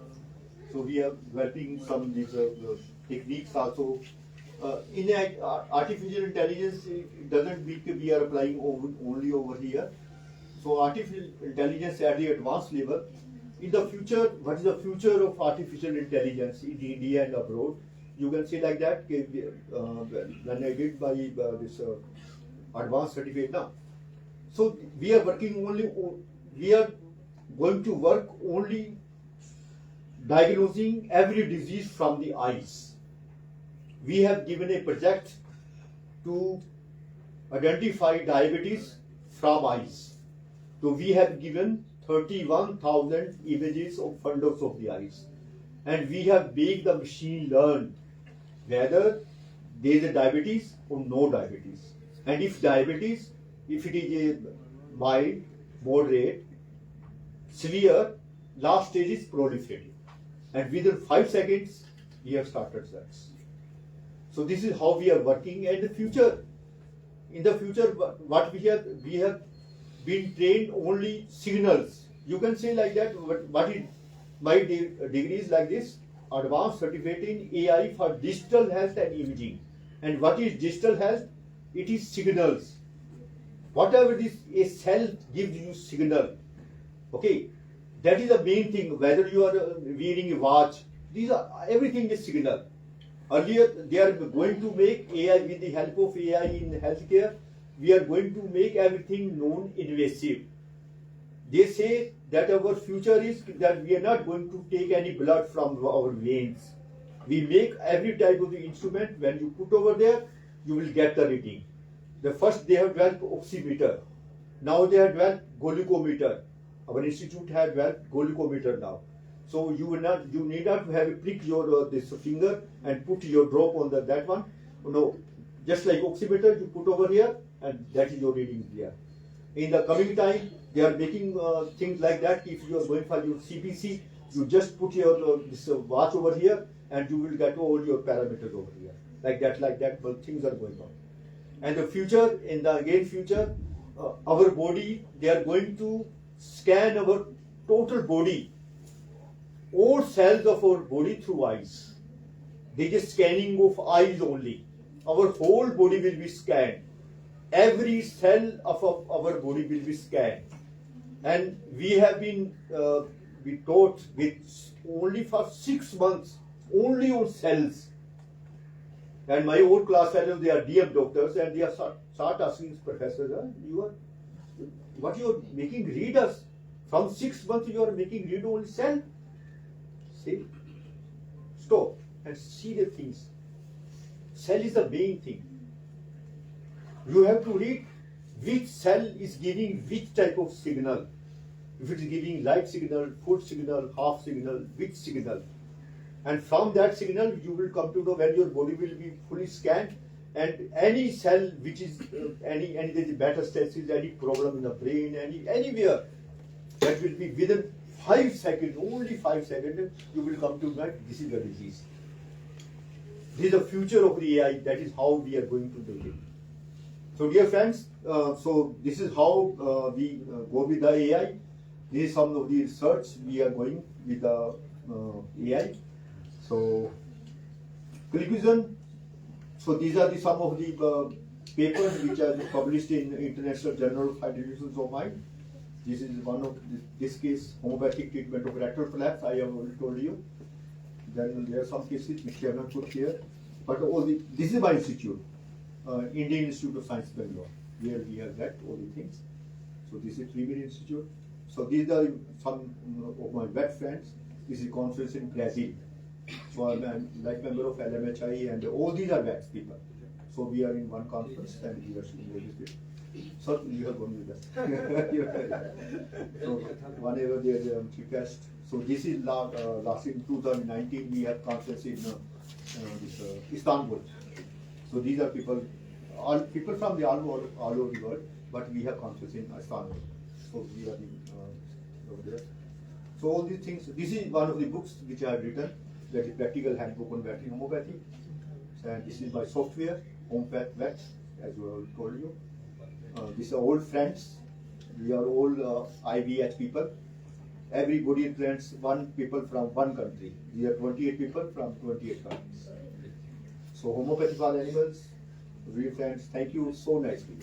So we are developing some these techniques also. In artificial intelligence, it doesn't mean we are applying only over here. So artificial intelligence at the advanced level. In the future, what is the future of artificial intelligence in India and abroad? You can say like that. When I did my this advanced certificate now, so we are working only. We are going to work only diagnosing every disease from the eyes. We have given a project to identify diabetes from eyes. So we have given 31,000 images of fundus of the eyes, and we have made the machine learn whether there is a diabetes or no diabetes, and if diabetes, if it is a mild, moderate, severe, last stage is proliferative, and within 5 seconds we have started results. So this is how we are working. And in the future, what we have been trained only signals. You can say like that. What is my degree is like this: advanced certificate in AI for digital health and imaging. And what is digital health? It is signals. Whatever this a cell gives you signal. Okay, that is the main thing. Whether you are wearing a watch, these are everything is signal. Earlier, they are going to make AI with the help of AI in healthcare. We are going to make everything non-invasive. They say that our future is that we are not going to take any blood from our veins. We make every type of the instrument. When you put over there, you will get the reading. The first they have developed oximeter. Now they have developed glucometer. Our institute has developed glucometer now. So you need not to have a prick your this finger and put your drop on that one. No, just like oximeter, you put over here, and that is your reading here. In the coming time, they are making things like that. If you are going for your CPC, you just put your this watch over here, and you will get all your parameters over here. Like that. But things are going on. And the future, in the again future, our body, they are going to scan our total body, all cells of our body through eyes. They just scanning of eyes only. Our whole body will be scanned. Every cell of our body will be scanned. And we have been we taught with only for 6 months, only on cells. And my old class fellows, they are DM doctors, and they are start asking professors, what you are making read us? From 6 months you are making read only cell? See, stop and see the things. Cell is the main thing. You have to read which cell is giving which type of signal. If it is giving light signal, full signal, half signal, which signal. And from that signal, you will come to know when your body will be fully scanned, and any cell which is any metastasis, any problem in the brain, anywhere, that will be within 5 seconds, only 5 seconds, you will come to know this is the disease. This is the future of the AI. That is how we are going to do it. So, dear friends, so this is how we go with the AI. This is some of the research we are going with the AI. So, ClickVision. So these are some of the papers which are published in International Journal of Hydrogen of Mind. This is one of this case, homeopathic treatment of rectal prolapse. I have already told you. Then there are some cases which I have not put here. But this is my institute, Indian Institute of Science, Bangalore, where we have read all the things. So this is Premier Institute. So these are some of my vet friends. This is conference in Brazil. So I'm a like member of LMHI, and all these are vets people. So we are in one conference and we are shooting this. So you have gone with us. So whenever there is a request. So this is last in 2019 we have conference in Istanbul. So these are people from the all over the world, but we have conference in Istanbul. So we are over there. So all these things. This is one of the books which I have written. That is Practical Handbook on Veterinary Homeopathy. And this is my software, Homeopath Vet, as I told you. These are all friends. We are all IVH people. Everybody represents one people from one country. We are 28 people from 28 countries. So homeopathy for animals, real friends, thank you so nicely.